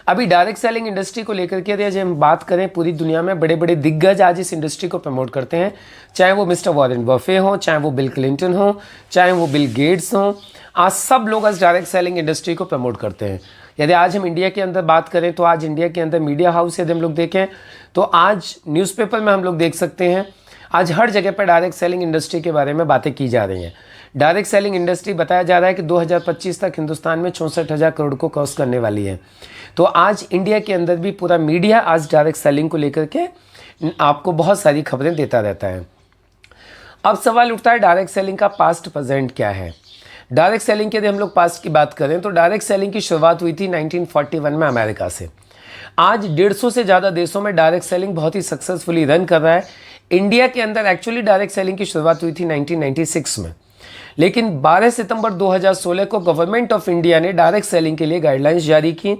अभी डायरेक्ट सेलिंग इंडस्ट्री को लेकर के यदि हम बात करें, पूरी दुनिया में बड़े बड़े दिग्गज आज इस इंडस्ट्री को प्रमोट करते हैं, चाहे वो मिस्टर वॉरेन बफे हो, चाहे वो बिल क्लिंटन हो, चाहे वो बिल गेट्स हो। आज सब लोग आज डायरेक्ट सेलिंग इंडस्ट्री को प्रमोट करते हैं। यदि आज हम इंडिया के अंदर बात करें तो आज इंडिया के अंदर मीडिया हाउस यदि हम लोग देखें तो आज न्यूज़पेपर में हम लोग देख सकते हैं, आज हर जगह पर डायरेक्ट सेलिंग इंडस्ट्री के बारे में बातें की जा रही हैं। डायरेक्ट सेलिंग इंडस्ट्री बताया जा रहा है कि 2025 तक हिंदुस्तान में 64,000 करोड़ को क्रॉस करने वाली है। तो आज इंडिया के अंदर भी पूरा मीडिया आज डायरेक्ट सेलिंग को लेकर के आपको बहुत सारी खबरें देता रहता है। अब सवाल उठता है, डायरेक्ट सेलिंग का पास्ट प्रेजेंट क्या है? डायरेक्ट सेलिंग के यदि हम लोग पास्ट की बात करें तो डायरेक्ट सेलिंग की शुरुआत हुई थी 1941 में अमेरिका से। आज 150 से ज़्यादा देशों में डायरेक्ट सेलिंग बहुत ही सक्सेसफुली रन कर रहा है। इंडिया के अंदर एक्चुअली डायरेक्ट सेलिंग की शुरुआत हुई थी 1996 में, लेकिन 12 सितंबर 2016 को गवर्नमेंट ऑफ इंडिया ने डायरेक्ट सेलिंग के लिए गाइडलाइंस जारी की,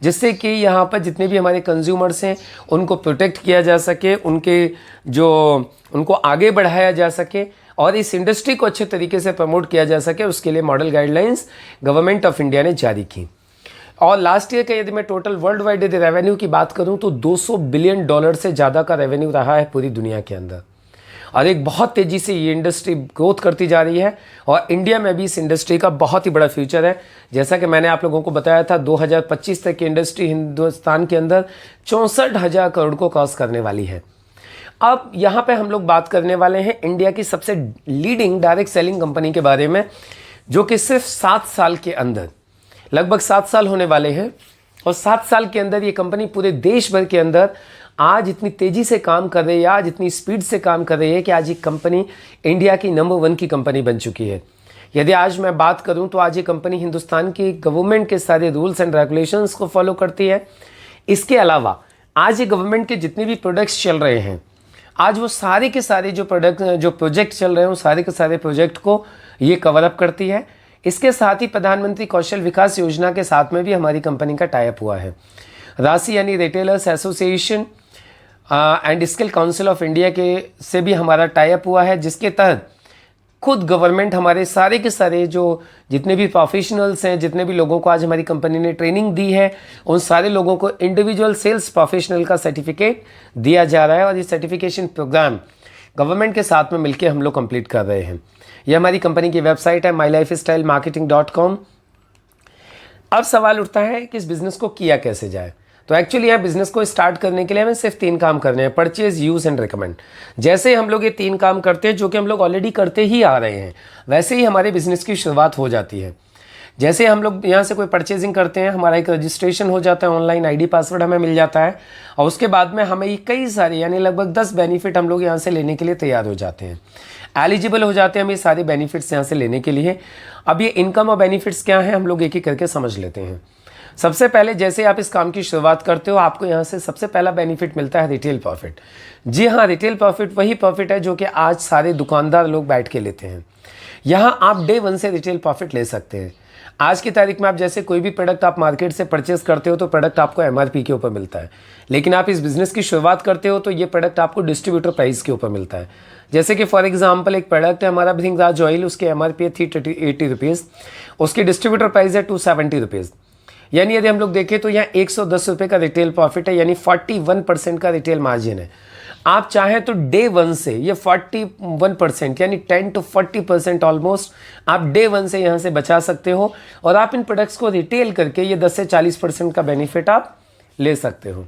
जिससे कि यहाँ पर जितने भी हमारे कंज्यूमर्स हैं उनको प्रोटेक्ट किया जा सके, उनको आगे बढ़ाया जा सके और इस इंडस्ट्री को अच्छे तरीके से प्रमोट किया जा सके, उसके लिए model guidelines government of India ने जारी की। और लास्ट ईयर का यदि मैं टोटल वर्ल्ड वाइड यदि रेवेन्यू की बात करूं तो $200 बिलियन से ज़्यादा का रेवेन्यू रहा है पूरी दुनिया के अंदर, और एक बहुत तेज़ी से ये इंडस्ट्री ग्रोथ करती जा रही है और इंडिया में भी इस इंडस्ट्री का बहुत ही बड़ा फ्यूचर है। जैसा कि मैंने आप लोगों को बताया था, 2025 तक की इंडस्ट्री हिंदुस्तान के अंदर 64,000 करोड़ को क्रॉस करने वाली है। अब यहाँ पे हम लोग बात करने वाले हैं इंडिया की सबसे लीडिंग डायरेक्ट सेलिंग कंपनी के बारे में, जो कि सिर्फ 7 साल के अंदर, लगभग 7 साल होने वाले हैं, और 7 साल के अंदर ये कंपनी पूरे देश भर के अंदर आज इतनी तेज़ी से काम कर रही है, आज इतनी स्पीड से काम कर रही है कि आज ये कंपनी इंडिया की नंबर 1 की कंपनी बन चुकी है। यदि आज मैं बात करूं तो आज ये कंपनी हिंदुस्तान की गवर्नमेंट के सारे रूल्स एंड रेगुलेशंस को फॉलो करती है। इसके अलावा आज ये गवर्नमेंट के जितने भी प्रोडक्ट्स चल रहे हैं, आज वो सारे के सारे जो प्रोजेक्ट चल रहे हैं, वो सारे के सारे प्रोजेक्ट को ये कवर अप करती है। इसके साथ ही प्रधानमंत्री कौशल विकास योजना के साथ में भी हमारी कंपनी का टाई अप हुआ है। राशि यानी retailers association and skill council of India के से भी हमारा टाई अप हुआ है, जिसके तहत खुद गवर्नमेंट हमारे सारे के सारे जो जितने भी प्रोफेशनल्स हैं, जितने भी लोगों को आज हमारी कंपनी ने ट्रेनिंग दी है, उन सारे लोगों को इंडिविजुअल सेल्स प्रोफेशनल का सर्टिफिकेट दिया जा रहा है, और ये सर्टिफिकेशन प्रोग्राम गवर्नमेंट के साथ में मिलकर हम लोग कंप्लीट कर रहे हैं। ये हमारी कंपनी की वेबसाइट है mylifestylemarketing.com। अब सवाल उठता है कि इस बिज़नेस को किया कैसे जाए। तो एक्चुअली यहाँ बिजनेस को स्टार्ट करने के लिए हमें सिर्फ 3 काम करने हैं, परचेज, यूज एंड रिकमेंड। जैसे हम लोग ये 3 काम करते हैं जो कि हम लोग ऑलरेडी करते ही आ रहे हैं, वैसे ही हमारे बिजनेस की शुरुआत हो जाती है। जैसे हम लोग यहाँ से कोई परचेजिंग करते हैं, हमारा एक रजिस्ट्रेशन हो जाता है, ऑनलाइन आईडी पासवर्ड हमें मिल जाता है, और उसके बाद में हमें ये कई सारे यानी लगभग 10 बेनिफिट हम लोग यहाँ से लेने के लिए तैयार हो जाते हैं, एलिजिबल हो जाते हैं हम ये सारे बेनिफिट्स यहाँ से लेने के लिए। अब ये इनकम और बेनिफिट्स क्या हैं हम लोग एक एक करके समझ लेते हैं। सबसे पहले जैसे आप इस काम की शुरुआत करते हो, आपको यहाँ से सबसे पहला बेनिफिट मिलता है रिटेल प्रॉफिट। जी हाँ, रिटेल प्रॉफिट वही प्रॉफिट है जो कि आज सारे दुकानदार लोग बैठ के लेते हैं। यहाँ आप डे 1 से रिटेल प्रॉफिट ले सकते हैं। आज की तारीख में आप जैसे कोई भी प्रोडक्ट आप मार्केट से परचेस करते हो तो प्रोडक्ट आपको एमआरपी के ऊपर मिलता है, लेकिन आप इस बिज़नेस की शुरुआत करते हो तो ये प्रोडक्ट आपको डिस्ट्रीब्यूटर प्राइस के ऊपर मिलता है। जैसे कि फॉर एग्जांपल एक प्रोडक्ट है हमारा भृंगराज ऑयल, उसके एमआरपी है 380 रुपीज़, उसकी डिस्ट्रीब्यूटर प्राइस है 270 रुपीज़। यानी यदि हम लोग देखें तो यहाँ 110 रुपये का रिटेल प्रॉफिट है, यानी 41% का रिटेल मार्जिन है। आप चाहें तो डे 1 से ये 41% यानी 10 to 40% ऑलमोस्ट आप डे 1 से यहाँ से बचा सकते हो, और आप इन प्रोडक्ट्स को रिटेल करके ये 10 से 40% का बेनिफिट आप ले सकते हो।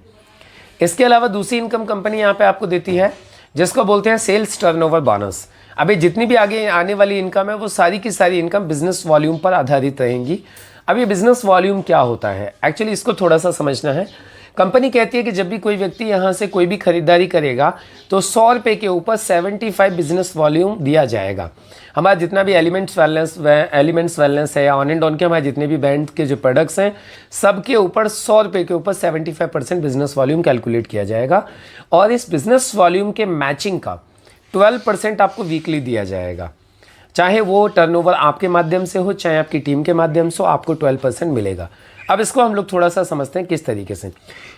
इसके अलावा दूसरी इनकम कंपनी यहाँ पे आपको देती है जिसको बोलते हैं सेल्स टर्नओवर बोनस। अभी जितनी भी आगे आने वाली इनकम है वो सारी की सारी इनकम बिजनेस वॉल्यूम पर आधारित रहेंगी। अब ये बिजनेस वॉल्यूम क्या होता है, एक्चुअली इसको थोड़ा सा समझना है। कंपनी कहती है कि जब भी कोई व्यक्ति यहाँ से कोई भी खरीदारी करेगा तो 100 रुपये के ऊपर 75 बिजनेस वॉल्यूम दिया जाएगा। हमारा जितना भी एलिमेंट्स वेलनेस है या ऑन एंड ऑन के हमारे जितने भी ब्रांड के जो प्रोडक्ट्स हैं सबके ऊपर 100 रुपये के ऊपर 75% बिजनेस वॉल्यूम कैलकुलेट किया जाएगा, और इस बिजनेस वॉल्यूम के मैचिंग का 12% आपको वीकली दिया जाएगा। चाहे वो टर्नओवर आपके माध्यम से हो चाहे आपकी टीम के माध्यम से हो, आपको 12% मिलेगा। अब इसको हम लोग थोड़ा सा समझते हैं किस तरीके से।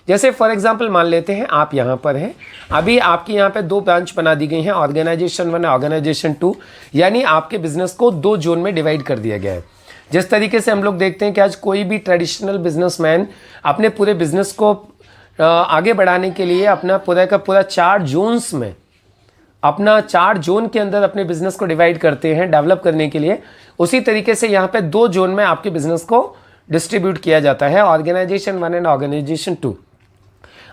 जैसे फॉर एग्जांपल मान लेते हैं आप यहाँ पर हैं, अभी आपकी यहाँ पे 2 ब्रांच बना दी गई हैं, ऑर्गेनाइजेशन 1 ऑर्गेनाइजेशन 2, यानी आपके बिजनेस को 2 जोन में डिवाइड कर दिया गया है। जिस तरीके से हम लोग देखते हैं कि आज कोई भी ट्रेडिशनल बिजनेसमैन अपने पूरे बिजनेस को आगे बढ़ाने के लिए अपना पूरा का पूरा 4 जोन्स में अपना 4 जोन के अंदर अपने बिजनेस को डिवाइड करते हैं डेवलप करने के लिए, उसी तरीके से यहाँ पे 2 जोन में आपके बिजनेस को डिस्ट्रीब्यूट किया जाता है, ऑर्गेनाइजेशन 1 एंड ऑर्गेनाइजेशन 2।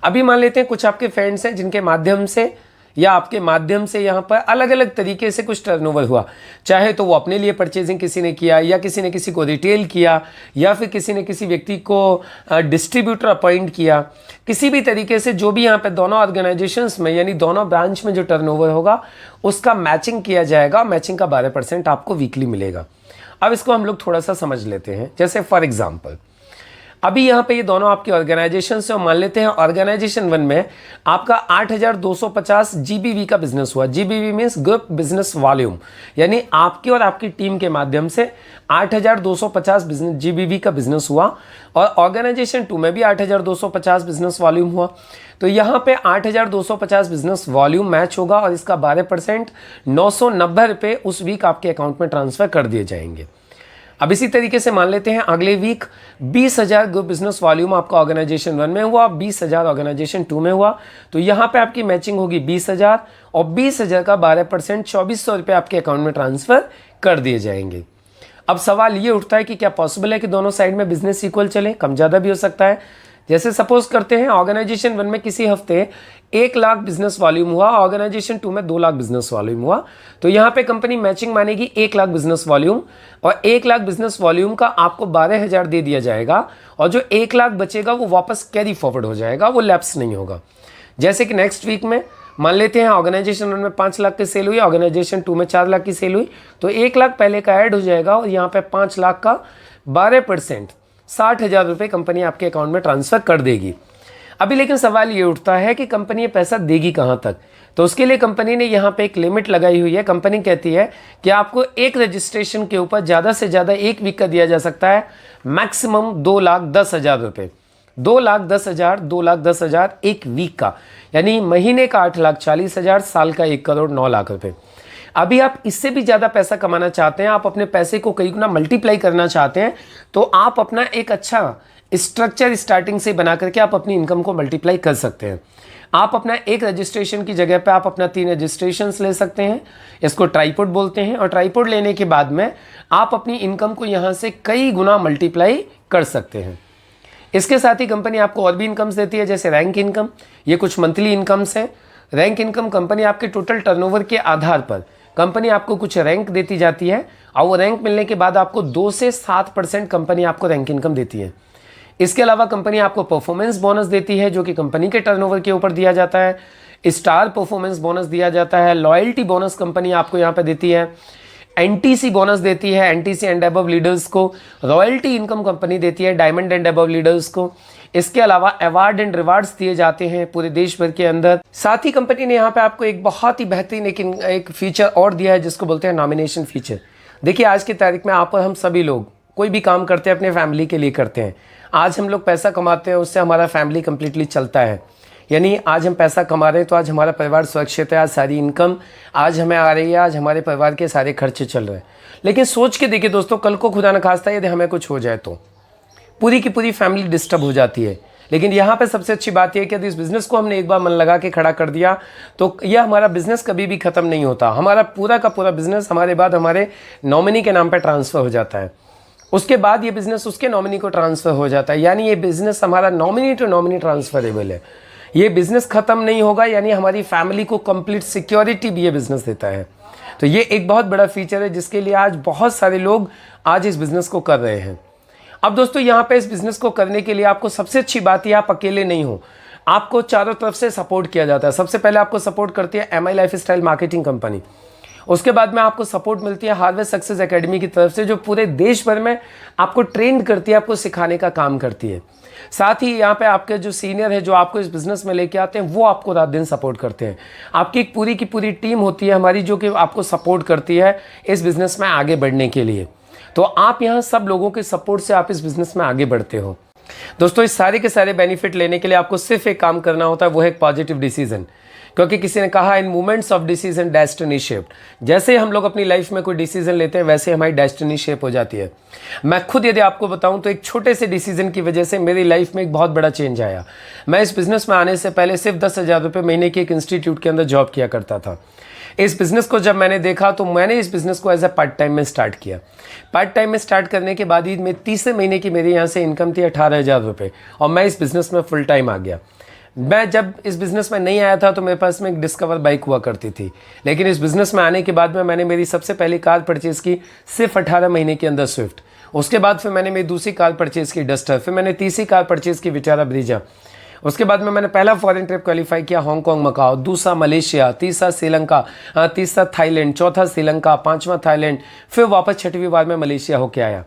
अभी मान लेते हैं कुछ आपके फ्रेंड्स हैं जिनके माध्यम से या आपके माध्यम से यहाँ पर अलग अलग तरीके से कुछ टर्नओवर हुआ, चाहे तो वो अपने लिए परचेजिंग किसी ने किया या किसी ने किसी को रिटेल किया या फिर किसी ने किसी व्यक्ति को डिस्ट्रीब्यूटर अपॉइंट किया। किसी भी तरीके से जो भी यहाँ पे दोनों ऑर्गेनाइजेशंस में यानी दोनों ब्रांच में जो टर्नओवर होगा उसका मैचिंग किया जाएगा, मैचिंग का 12% आपको वीकली मिलेगा। अब इसको हम लोग थोड़ा सा समझ लेते हैं। जैसे फॉर एग्जांपल अभी यहाँ पे ये दोनों आपकी ऑर्गेनाइजेशन से मान लेते हैं ऑर्गेनाइजेशन 1 में आपका 8250 जीबीवी का बिजनेस हुआ। जीबीवी मीन्स ग्रुप बिजनेस वॉल्यूम, यानी आपकी और आपकी टीम के माध्यम से 8250 जीबीवी का बिजनेस हुआ, और ऑर्गेनाइजेशन 2 में भी 8250 बिजनेस वॉल्यूम हुआ। तो यहाँ पे 8250 बिजनेस वॉल्यूम मैच होगा और इसका 12% 990 रुपये उस वीक आपके अकाउंट में ट्रांसफर कर दिए जाएंगे। अब इसी तरीके से मान लेते हैं अगले वीक 20,000 ग्रुप बिजनेस वॉल्यूम आपका ऑर्गेनाइजेशन 1 में हुआ, 20,000 ऑर्गेनाइजेशन 2 में हुआ, तो यहाँ पे आपकी मैचिंग होगी 20,000 और 20,000 का 12% 2400 रुपये आपके अकाउंट में ट्रांसफर कर दिए जाएंगे। अब सवाल ये उठता है कि क्या पॉसिबल है कि दोनों साइड में बिजनेस इक्वल चले, कम ज़्यादा भी हो सकता है। जैसे सपोज करते हैं ऑर्गेनाइजेशन 1 में किसी हफ्ते 1 लाख बिजनेस वॉल्यूम हुआ, ऑर्गेनाइजेशन 2 में 2 लाख बिजनेस वॉल्यूम हुआ, तो यहाँ पे कंपनी मैचिंग मानेगी 1 लाख बिजनेस वॉल्यूम, और 1 लाख बिजनेस वॉल्यूम का आपको 12,000 दे दिया जाएगा, और जो 1 लाख बचेगा वो वापस कैरी फॉरवर्ड हो जाएगा, वो लैप्स नहीं होगा। जैसे कि नेक्स्ट वीक में मान लेते हैं ऑर्गेनाइजेशन 1 में 5 लाख की सेल हुई, ऑर्गेनाइजेशन 2 में 4 लाख की सेल हुई, तो 1 लाख पहले का ऐड हो जाएगा और यहाँ पे 5 लाख का 12% 60,000 रुपये कंपनी आपके अकाउंट में ट्रांसफर कर देगी। अभी लेकिन सवाल ये उठता है कि कंपनी ये पैसा देगी कहाँ तक, तो उसके लिए कंपनी ने यहाँ पे एक लिमिट लगाई हुई है। कंपनी कहती है कि आपको एक रजिस्ट्रेशन के ऊपर ज़्यादा से ज़्यादा 1 वीक का दिया जा सकता है, मैक्सिमम 2,10,000 रुपये, 2,10,000, 2,10,000 1 वीक का, यानी महीने का 8,40,000, साल का 1 करोड़ 9 लाख रुपये। अभी आप इससे भी ज़्यादा पैसा कमाना चाहते हैं, आप अपने पैसे को कई गुना मल्टीप्लाई करना चाहते हैं, तो आप अपना एक अच्छा स्ट्रक्चर स्टार्टिंग से बना करके आप अपनी इनकम को मल्टीप्लाई कर सकते हैं। आप अपना एक रजिस्ट्रेशन की जगह पे आप अपना 3 रजिस्ट्रेशंस ले सकते हैं, इसको ट्राइपॉड बोलते हैं, और ट्राइपॉड लेने के बाद में आप अपनी इनकम को यहाँ से कई गुना मल्टीप्लाई कर सकते हैं। इसके साथ ही कंपनी आपको और भी इनकम्स देती है, जैसे रैंक इनकम। ये कुछ मंथली इनकम्स हैं। रैंक इनकम कंपनी आपके टोटल टर्नओवर के आधार पर कंपनी आपको कुछ रैंक देती जाती है, और वो रैंक मिलने के बाद आपको 2 से 7% कंपनी आपको रैंक इनकम देती है। इसके अलावा कंपनी आपको परफॉर्मेंस बोनस देती है, जो कि कंपनी के टर्नओवर के ऊपर दिया जाता है। स्टार परफॉर्मेंस बोनस दिया जाता है। लॉयल्टी बोनस कंपनी आपको यहाँ पे देती है। एनटीसी बोनस देती है एनटीसी एंड अबव लीडर्स को। रॉयल्टी इनकम कंपनी देती है डायमंड एंड अबव लीडर्स को। इसके अलावा अवार्ड एंड रिवार्ड्स दिए जाते हैं पूरे देश भर के अंदर। साथ ही कंपनी ने यहाँ पे आपको एक बहुत ही बेहतरीन एक फीचर और दिया है, जिसको बोलते हैं नॉमिनेशन फीचर। देखिए, आज की तारीख में आप और हम सभी लोग कोई भी काम करते हैं अपने फैमिली के लिए करते हैं। आज हम लोग पैसा कमाते हैं, उससे हमारा फैमिली कंप्लीटली चलता है। यानी आज हम पैसा कमा रहे हैं तो आज हमारा परिवार सुरक्षित है, आज सारी इनकम आज हमें आ रही है, आज हमारे परिवार के सारे खर्चे चल रहे हैं। लेकिन सोच के देखिए दोस्तों, कल को खुदा न खास्ता यदि हमें कुछ हो जाए तो पूरी की पूरी फैमिली डिस्टर्ब हो जाती है। लेकिन यहाँ पे सबसे अच्छी बात यह है कि यदि इस बिज़नेस को हमने एक बार मन लगा के खड़ा कर दिया तो यह हमारा बिज़नेस कभी भी ख़त्म नहीं होता। हमारा पूरा का पूरा बिज़नेस हमारे बाद हमारे नॉमिनी के नाम पर ट्रांसफ़र हो जाता है। उसके बाद ये बिज़नेस उसके नॉमिनी को ट्रांसफ़र हो जाता है। यानी ये बिज़नेस हमारा नॉमिनी टू नॉमिनी ट्रांसफरेबल है। ये बिज़नेस ख़त्म नहीं होगा, यानी हमारी फैमिली को कंप्लीट सिक्योरिटी भी ये बिज़नेस देता है। तो ये एक बहुत बड़ा फीचर है, जिसके लिए आज बहुत सारे लोग आज इस बिज़नेस को कर रहे हैं। अब दोस्तों, यहाँ पे इस बिज़नेस को करने के लिए आपको सबसे अच्छी बात है, आप अकेले नहीं हो, आपको चारों तरफ से सपोर्ट किया जाता है। सबसे पहले आपको सपोर्ट करती है MI लाइफस्टाइल मार्केटिंग कंपनी। उसके बाद में आपको सपोर्ट मिलती है हार्वेस्ट सक्सेस एकेडमी की तरफ से, जो पूरे देश भर में आपको ट्रेंड करती है, आपको सिखाने का काम करती है। साथ ही यहाँ पे आपके जो सीनियर है, जो आपको इस बिज़नेस में लेके आते हैं, वो आपको रात दिन सपोर्ट करते हैं। आपकी एक पूरी की पूरी टीम होती है हमारी, जो कि आपको सपोर्ट करती है इस बिज़नेस में आगे बढ़ने के लिए। तो आप यहाँ सब लोगों के सपोर्ट से आप इस बिज़नेस में आगे बढ़ते हो। दोस्तों, इस सारे के सारे बेनिफिट लेने के लिए आपको सिर्फ एक काम करना होता है, वो है एक पॉजिटिव डिसीजन। क्योंकि किसी ने कहा, in moments of decision destiny shaped. जैसे हम लोग अपनी लाइफ में कोई डिसीजन लेते हैं, वैसे हमारी डेस्टिनी शेप हो जाती है। मैं खुद यदि आपको बताऊं तो एक छोटे से डिसीजन की वजह से मेरी लाइफ में एक बहुत बड़ा चेंज आया। मैं इस बिज़नेस में आने से पहले सिर्फ 10,000 रुपये महीने की एक इंस्टीट्यूट के अंदर जॉब किया करता था। इस बिज़नेस को जब मैंने देखा तो मैंने इस बिज़नेस को एज ए पार्ट टाइम में स्टार्ट किया। पार्ट टाइम में स्टार्ट करने के बाद ही मैं तीसरे महीने की मेरे यहाँ से इनकम थी 18,000 रुपये, और मैं इस बिज़नेस में फुल टाइम आ गया। मैं जब इस बिज़नेस में नहीं आया था तो मेरे पास में एक डिस्कवर बाइक हुआ करती थी, लेकिन इस बिज़नेस में आने के बाद में मैंने मेरी सबसे पहली कार परचेज़ की सिर्फ 18 महीने के अंदर स्विफ्ट। उसके बाद फिर मैंने मेरी दूसरी कार परचेज़ की डस्टर, फिर मैंने तीसरी कार परचेज़ की विटारा ब्रीजा। उसके बाद में मैंने पहला फॉरेन ट्रिप क्वालिफाई किया हांगकांग मकाओ, दूसरा मलेशिया, तीसरा श्रीलंका, तीसरा थाईलैंड, चौथा श्रीलंका, पाँचवा थाईलैंड, फिर वापस छठवीं बार में मलेशिया होके आया।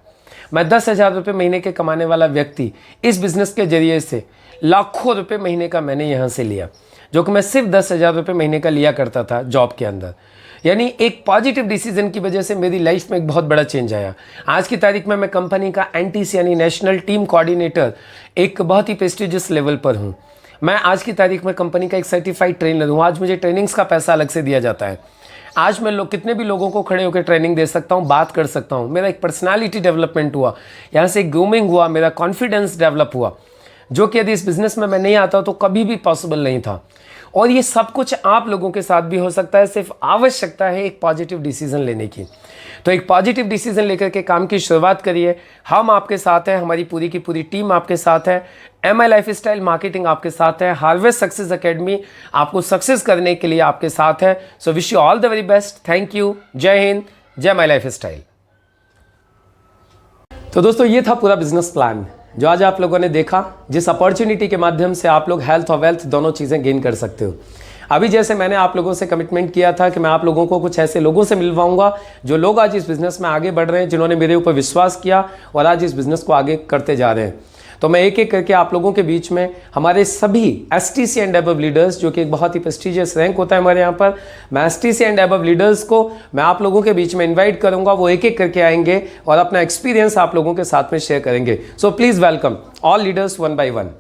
मैं 10,000 रुपये महीने के कमाने वाला व्यक्ति इस बिज़नेस के जरिए से लाखों रुपए महीने का मैंने यहाँ से लिया, जो कि मैं सिर्फ 10,000 रुपये महीने का लिया करता था जॉब के अंदर। यानी एक पॉजिटिव डिसीजन की वजह से मेरी लाइफ में एक बहुत बड़ा चेंज आया। आज की तारीख में मैं कंपनी का NTC यानी नेशनल टीम कोऑर्डिनेटर एक बहुत ही प्रेस्टिजियस लेवल पर हूँ। मैं आज की तारीख में कंपनी का एक सर्टिफाइड ट्रेनर हूँ। आज मुझे ट्रेनिंग्स का पैसा अलग से दिया जाता है। आज मैं कितने भी लोगों को खड़े होकर ट्रेनिंग दे सकता हूँ, बात कर सकता हूँ। मेरा एक पर्सनालिटी डेवलपमेंट हुआ, यहाँ से ग्रूमिंग हुआ, मेरा कॉन्फिडेंस डेवलप हुआ, जो कि यदि इस बिज़नेस में मैं नहीं आता तो कभी भी पॉसिबल नहीं था। और ये सब कुछ आप लोगों के साथ भी हो सकता है, सिर्फ आवश्यकता है एक पॉजिटिव डिसीजन लेने की। तो एक पॉजिटिव डिसीजन लेकर के काम की शुरुआत करिए। हम आपके साथ हैं, हमारी पूरी की पूरी टीम आपके साथ है, MI लाइफस्टाइल मार्केटिंग आपके साथ है, हार्वेस्ट सक्सेस एकेडमी आपको सक्सेस करने के लिए आपके साथ है। So wish you all the very best. Thank you. जय हिंद, जय माई लाइफस्टाइल। तो दोस्तों, ये था पूरा बिजनेस प्लान जो आज आप लोगों ने देखा, जिस अपॉर्चुनिटी के माध्यम से आप लोग हेल्थ और वेल्थ दोनों चीज़ें गेन कर सकते हो। अभी जैसे मैंने आप लोगों से कमिटमेंट किया था कि मैं आप लोगों को कुछ ऐसे लोगों से मिलवाऊंगा जो लोग आज इस बिज़नेस में आगे बढ़ रहे हैं, जिन्होंने मेरे ऊपर विश्वास किया और आज इस बिज़नेस को आगे करते जा रहे हैं। तो मैं एक एक करके आप लोगों के बीच में हमारे सभी STC एंड अबव लीडर्स, जो कि एक बहुत ही प्रेस्टिजियस रैंक होता है हमारे यहाँ पर, मैं STC एंड अबव लीडर्स को मैं आप लोगों के बीच में इनवाइट करूंगा। वो एक एक करके आएंगे और अपना एक्सपीरियंस आप लोगों के साथ में शेयर करेंगे। So please welcome all leaders one by one.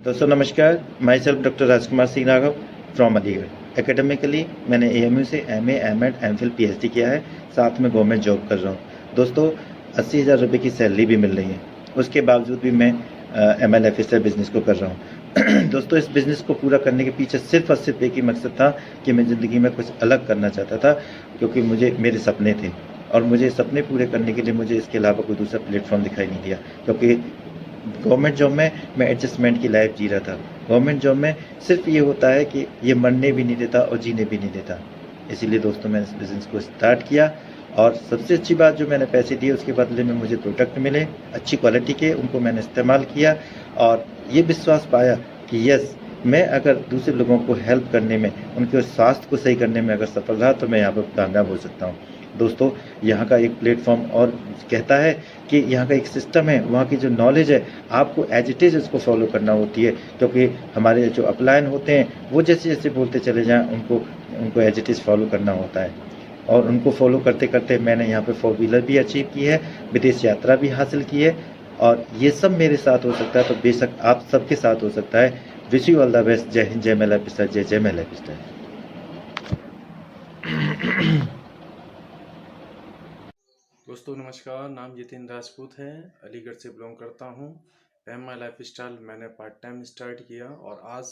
दोस्तों नमस्कार, my self doctor Rajkumar Singh Raghav from Aligarh. Academically मैंने AMU से MA, M.Ed, MPhil, PhD किया है, साथ में गवर्नमेंट जॉब कर रहा हूँ। दोस्तों 80,000 रुपये की सैलरी भी मिल रही है, उसके बावजूद भी मैं MI लाइफस्टाइल बिज़नेस को कर रहा हूँ। दोस्तों इस बिज़नेस को पूरा करने के पीछे सिर्फ और सिर्फ एक ही मकसद था कि मैं ज़िंदगी में कुछ अलग करना चाहता था, क्योंकि मुझे मेरे सपने थे और मुझे सपने पूरे करने के लिए मुझे इसके अलावा कोई दूसरा प्लेटफॉर्म दिखाई नहीं दिया। क्योंकि गवर्नमेंट जॉब में मैं एडजस्टमेंट की लाइफ जी रहा था। गवर्नमेंट जॉब में सिर्फ ये होता है कि ये मरने भी नहीं देता और जीने भी नहीं देता। इसीलिए दोस्तों मैंने इस बिज़नेस को स्टार्ट किया और सबसे अच्छी बात जो मैंने पैसे दिए उसके बदले में मुझे प्रोडक्ट मिले अच्छी क्वालिटी के, उनको मैंने इस्तेमाल किया और ये विश्वास पाया कि यस, मैं अगर दूसरे लोगों को हेल्प करने में, उनके स्वास्थ्य को सही करने में अगर सफल रहा तो मैं यहाँ पर कामयाब हो सकता हूँ। दोस्तों, यहाँ का एक प्लेटफॉर्म और कहता है कि यहाँ का एक सिस्टम है, वहाँ की जो नॉलेज है आपको एज इट इज़ इसको फॉलो करना होती है, क्योंकि हमारे जो अपलाइन होते हैं वो जैसे जैसे बोलते चले जाएँ उनको एज इट इज़ फॉलो करना होता है। और उनको फॉलो करते करते मैंने यहाँ पे 4 व्हीलर भी अचीव की है, विदेश यात्रा भी हासिल की है और ये सब मेरे साथ हो सकता है तो बेशक आप सबके साथ हो सकता है। Wish you all the best. जय हिंद, जय मेला पिस्टा, जय जय मेला पिस्टा। दोस्तों नमस्कार, नाम जितेंद्र राजपूत है, अलीगढ़ से बिलोंग करता हूँ। एम माई लाइफ स्टाइल मैंने पार्ट टाइम स्टार्ट किया और आज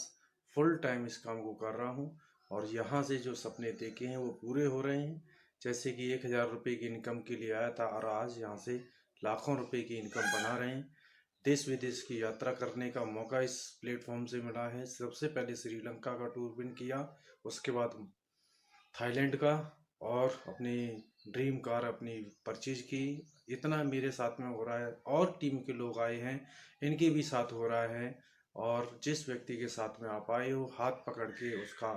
फुल टाइम इस काम को कर रहा हूँ और यहाँ से जो सपने देखे हैं वो पूरे हो रहे हैं। जैसे कि 1000 रुपये की इनकम के लिए आया था और आज यहाँ से लाखों रुपए की इनकम बना रहे हैं। देश विदेश की यात्रा करने का मौका इस प्लेटफॉर्म से मिला है। सबसे पहले श्रीलंका का टूर विन किया, उसके बाद थाईलैंड का और अपनी ड्रीम कार अपनी परचेज की। इतना मेरे साथ में हो रहा है और टीम के लोग आए हैं, इनके भी साथ हो रहा है। और जिस व्यक्ति के साथ में आप आए हो, हाथ पकड़ के उसका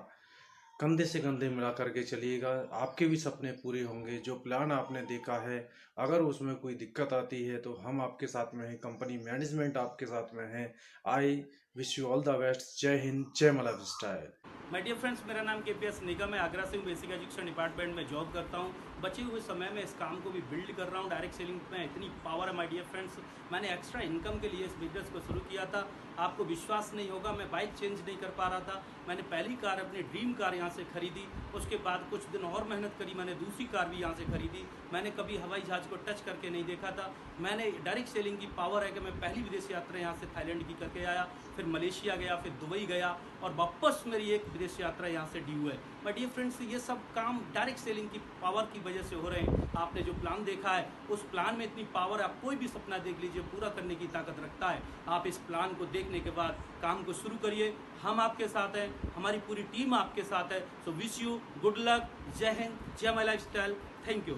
कंधे से कंधे मिला करके चलिएगा, आपके भी सपने पूरे होंगे। जो प्लान आपने देखा है, अगर उसमें कोई दिक्कत आती है तो हम आपके साथ में हैं, कंपनी मैनेजमेंट आपके साथ में है। I wish you all the best. जय हिंद, जय मला स्टाइल। माय डियर फ्रेंड्स, मेरा नाम केपीएस निगम है। आगरा से हूँ, बेसिक एजुकेशन डिपार्टमेंट में जॉब करता हूँ। बचे हुए समय में इस काम को भी बिल्ड कर रहा हूँ। डायरेक्ट सेलिंग में इतनी पावर है माय डियर फ्रेंड्स। मैंने एक्स्ट्रा इनकम के लिए इस बिजनेस को शुरू किया था। आपको विश्वास नहीं होगा, मैं बाइक चेंज नहीं कर पा रहा था। मैंने पहली कार, अपनी ड्रीम कार यहाँ से खरीदी। उसके बाद कुछ दिन और मेहनत करी, मैंने दूसरी कार भी यहाँ से खरीदी। मैंने कभी हवाई जहाज को टच करके नहीं देखा था। मैंने डायरेक्ट सेलिंग की पावर है कि मैं पहली विदेश यात्रा यहाँ से थाईलैंड की करके आया, फिर मलेशिया गया, फिर दुबई गया और वापस मेरी एक विदेश यात्रा यहाँ से ड्यू है। बट डियर फ्रेंड्स, ये सब काम डायरेक्ट सेलिंग की पावर की वजह से हो रहे हैं। आपने जो प्लान देखा है, उस प्लान में इतनी पावर, आप कोई भी सपना देख लीजिए, पूरा करने की ताकत रखता है। आप इस प्लान को देखने के बाद काम को शुरू करिए। हम आपके साथ हैं, हमारी पूरी टीम आपके साथ है। So wish you good luck. जय हिंद, जय माय लाइफस्टाइल। Thank you.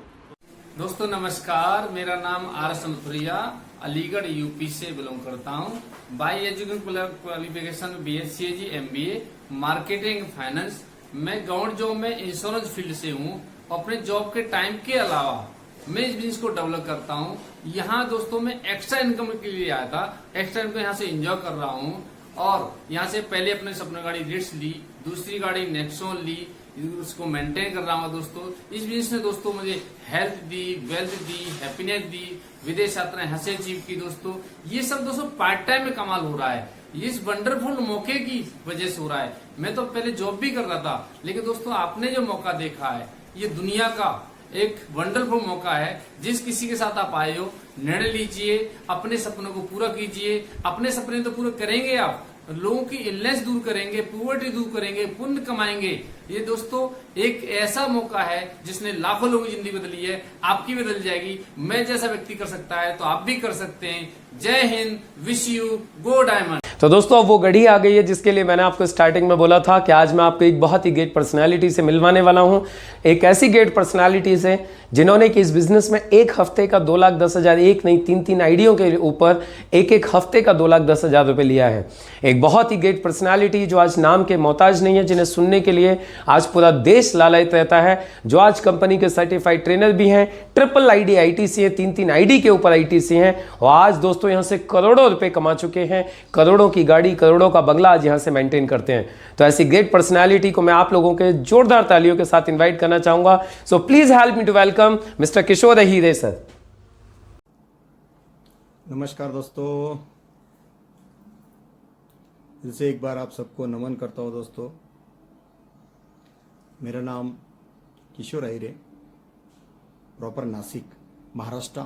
दोस्तों नमस्कार, मेरा नाम आर समथुरिया, अलीगढ़ यूपी से बिलोंग करता हूँ। By education qualification BSc MBA, marketing finance. मैं गवर्नमेंट जॉब में इंश्योरेंस फील्ड से हूँ। अपने जॉब के टाइम के अलावा मैं इस बिजनेस को डेवलप करता हूँ। यहाँ दोस्तों मैं एक्स्ट्रा इनकम के लिए आया था। एक्स्ट्रा इनकम यहाँ से एंजॉय कर रहा हूँ और यहाँ से पहले अपने सपने गाड़ी रिट्स ली, दूसरी गाड़ी नेक्सॉन ली, उसको मेंटेन कर रहा हूँ। दोस्तों इस बिजनेस ने दोस्तों मुझे हेल्थ दी, वेल्थ दी, हैप्पीनेस दी, विदेश यात्राएं यहाँ से अचीव की। दोस्तों ये सब दोस्तों पार्ट टाइम में कमाल हो रहा है, इस वंडरफुल मौके की वजह से हो रहा है। मैं तो पहले जॉब भी कर रहा था, लेकिन दोस्तों आपने जो मौका देखा है, ये दुनिया का एक वंडरफुल मौका है। जिस किसी के साथ आप आए हो, निर्णय लीजिए, अपने सपनों को पूरा कीजिए। अपने सपने तो पूरे करेंगे आप, लोगों की इलनेस दूर करेंगे, पुअर्टी दूर करेंगे, पुण्य कमाएंगे। ये दोस्तों एक ऐसा मौका है जिसने लाखों लोगों की जिंदगी बदली है, आपकी बदल जाएगी। मैं जैसा व्यक्ति कर सकता है तो आप भी कर सकते हैं। जय Hind, wish you go diamond. तो दोस्तों अब वो घड़ी आ गई है जिसके लिए मैंने आपको स्टार्टिंग में बोला था कि आज मैं आपको एक बहुत ही ग्रेट पर्सनालिटी से मिलवाने वाला हूं। एक ऐसी ग्रेट पर्सनालिटी से जिन्होंने कि इस बिजनेस में एक हफ्ते का 2,10,000, एक नहीं 3 आइडियों के ऊपर एक हफ्ते का 2,10,000 रुपए लिया है। एक बहुत ही ग्रेट पर्सनालिटी जो आज नाम के मोहताज नहीं है, जिन्हें सुनने के लिए आज पूरा देश लालायित रहता है, जो आज कंपनी के सर्टिफाइड ट्रेनर भी हैं, ट्रिपल ID ITC है, 3 ID के ऊपर ITC हैं और आज दोस्तों यहां से करोड़ों रुपए कमा चुके हैं। करोड़ों की गाड़ी, करोड़ों का बंगला आज यहां से मेंटेन करते हैं। तो ऐसी ग्रेट पर्सनालिटी को मैं आप लोगों के जोरदार तालियों के साथ इन्वाइट करना चाहूंगा। So please help me to welcome mister Kishor Ahire sir. नमस्कार दोस्तों, फिर से एक बार आप सबको नमन करता हूँ। दोस्तों मेरा नाम किशोर अहीरे, प्रॉपर नासिक, महाराष्ट्र।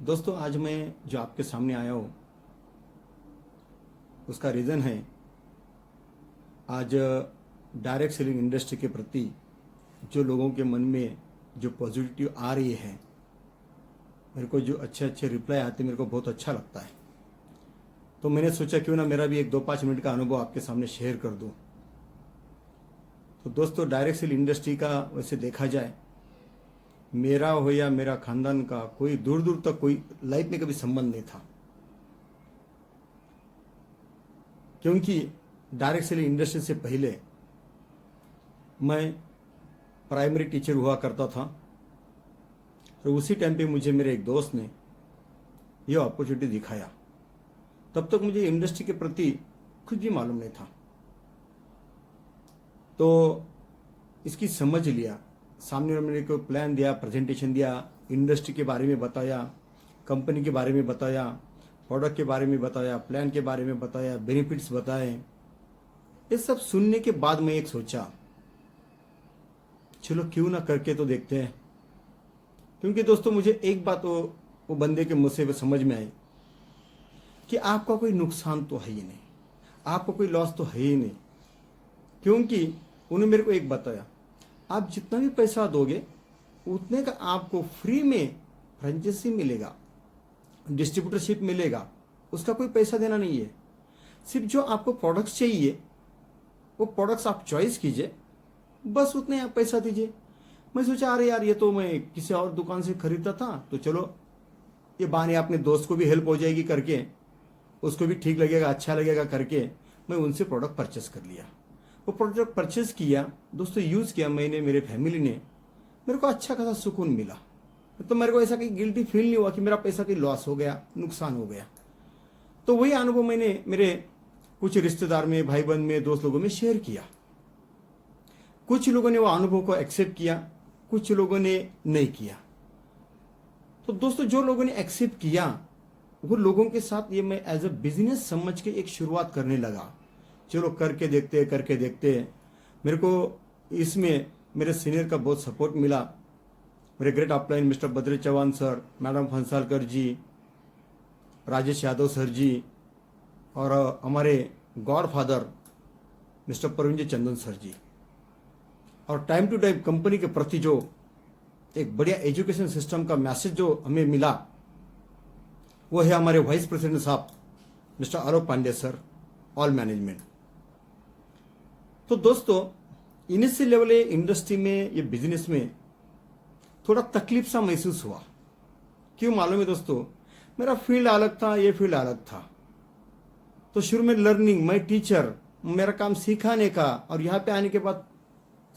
दोस्तों आज मैं जो आपके सामने आया हूँ उसका रीज़न है, आज डायरेक्ट सेलिंग इंडस्ट्री के प्रति जो लोगों के मन में जो पॉजिटिव आ रही है, मेरे को जो अच्छे अच्छे रिप्लाई आते मेरे को बहुत अच्छा लगता है। तो मैंने सोचा क्यों ना मेरा भी एक 2-5 मिनट का अनुभव आपके सामने शेयर कर दूं। तो दोस्तों, डायरेक्ट सेल इंडस्ट्री का वैसे देखा जाए, मेरा हो या मेरा खानदान का कोई दूर दूर तक कोई लाइफ में कभी संबंध नहीं था, क्योंकि डायरेक्ट सेल इंडस्ट्री से पहले मैं प्राइमरी टीचर हुआ करता था। और उसी टाइम पे मुझे मेरे एक दोस्त ने ये अपॉर्चुनिटी दिखाया। तब तक मुझे इंडस्ट्री के प्रति कुछ भी मालूम नहीं था, तो इसकी समझ लिया। सामने वाले मेरे को प्लान दिया, प्रेजेंटेशन दिया, इंडस्ट्री के बारे में बताया, कंपनी के बारे में बताया, प्रोडक्ट के बारे में बताया, प्लान के बारे में बताया, बेनिफिट्स बताए। ये सब सुनने के बाद मैं एक सोचा, चलो क्यों ना करके तो देखते हैं। क्योंकि दोस्तों, मुझे एक बात वो बंदे के मुंह से समझ में आई कि आपका कोई नुकसान तो है ही नहीं, आपको कोई लॉस तो है ही नहीं। क्योंकि उन्होंने मेरे को एक बताया, आप जितना भी पैसा दोगे उतने का आपको फ्री में फ्रेंचाइजी मिलेगा, डिस्ट्रीब्यूटरशिप मिलेगा, उसका कोई पैसा देना नहीं है। सिर्फ जो आपको प्रोडक्ट्स चाहिए वो प्रोडक्ट्स आप चॉइस कीजिए, बस उतने आप पैसा दीजिए। मैं सोचा, अरे यार, ये तो मैं किसी और दुकान से खरीदता था, तो चलो ये बहाने अपने दोस्त को भी हेल्प हो जाएगी करके, उसको भी ठीक लगेगा, अच्छा लगेगा करके मैं उनसे प्रोडक्ट परचेस कर लिया। वो प्रोडक्ट परचेस किया दोस्तों, यूज़ किया मैंने, मेरे फैमिली ने, मेरे को अच्छा खासा सुकून मिला। तो मेरे को ऐसा कहीं गिल्टी फील नहीं हुआ कि मेरा पैसा कहीं लॉस हो गया, नुकसान हो गया। तो वही अनुभव मैंने मेरे कुछ रिश्तेदार में, भाई बहन में, दोस्त लोगों में शेयर किया। कुछ लोगों ने वो अनुभव को एक्सेप्ट किया, कुछ लोगों ने नहीं किया। तो दोस्तों, जो लोगों ने एक्सेप्ट किया वो लोगों के साथ ये मैं एज अ बिजनेस समझ के एक शुरुआत करने लगा। चलो करके देखते। मेरे को इसमें मेरे सीनियर का बहुत सपोर्ट मिला। मेरे great upline mister Badri Chauhan sir, madam Phansalkar ji, Rajesh Yadav sir ji, और हमारे god father mister Pravin ji Chandan sir ji. और टाइम टू टाइम कंपनी के प्रति जो एक बढ़िया एजुकेशन सिस्टम का मैसेज जो हमें मिला, वो है हमारे वाइस प्रेसिडेंट साहब मिस्टर आलोक पांडे सर, ऑल मैनेजमेंट। तो दोस्तों, इनिशियल लेवल इंडस्ट्री में, ये बिजनेस में थोड़ा तकलीफ सा महसूस हुआ। क्यों मालूम है दोस्तों, मेरा फील्ड अलग था, ये फील्ड अलग था। तो शुरू में लर्निंग, मैं टीचर, मेरा काम सिखाने का, और यहाँ पे आने के बाद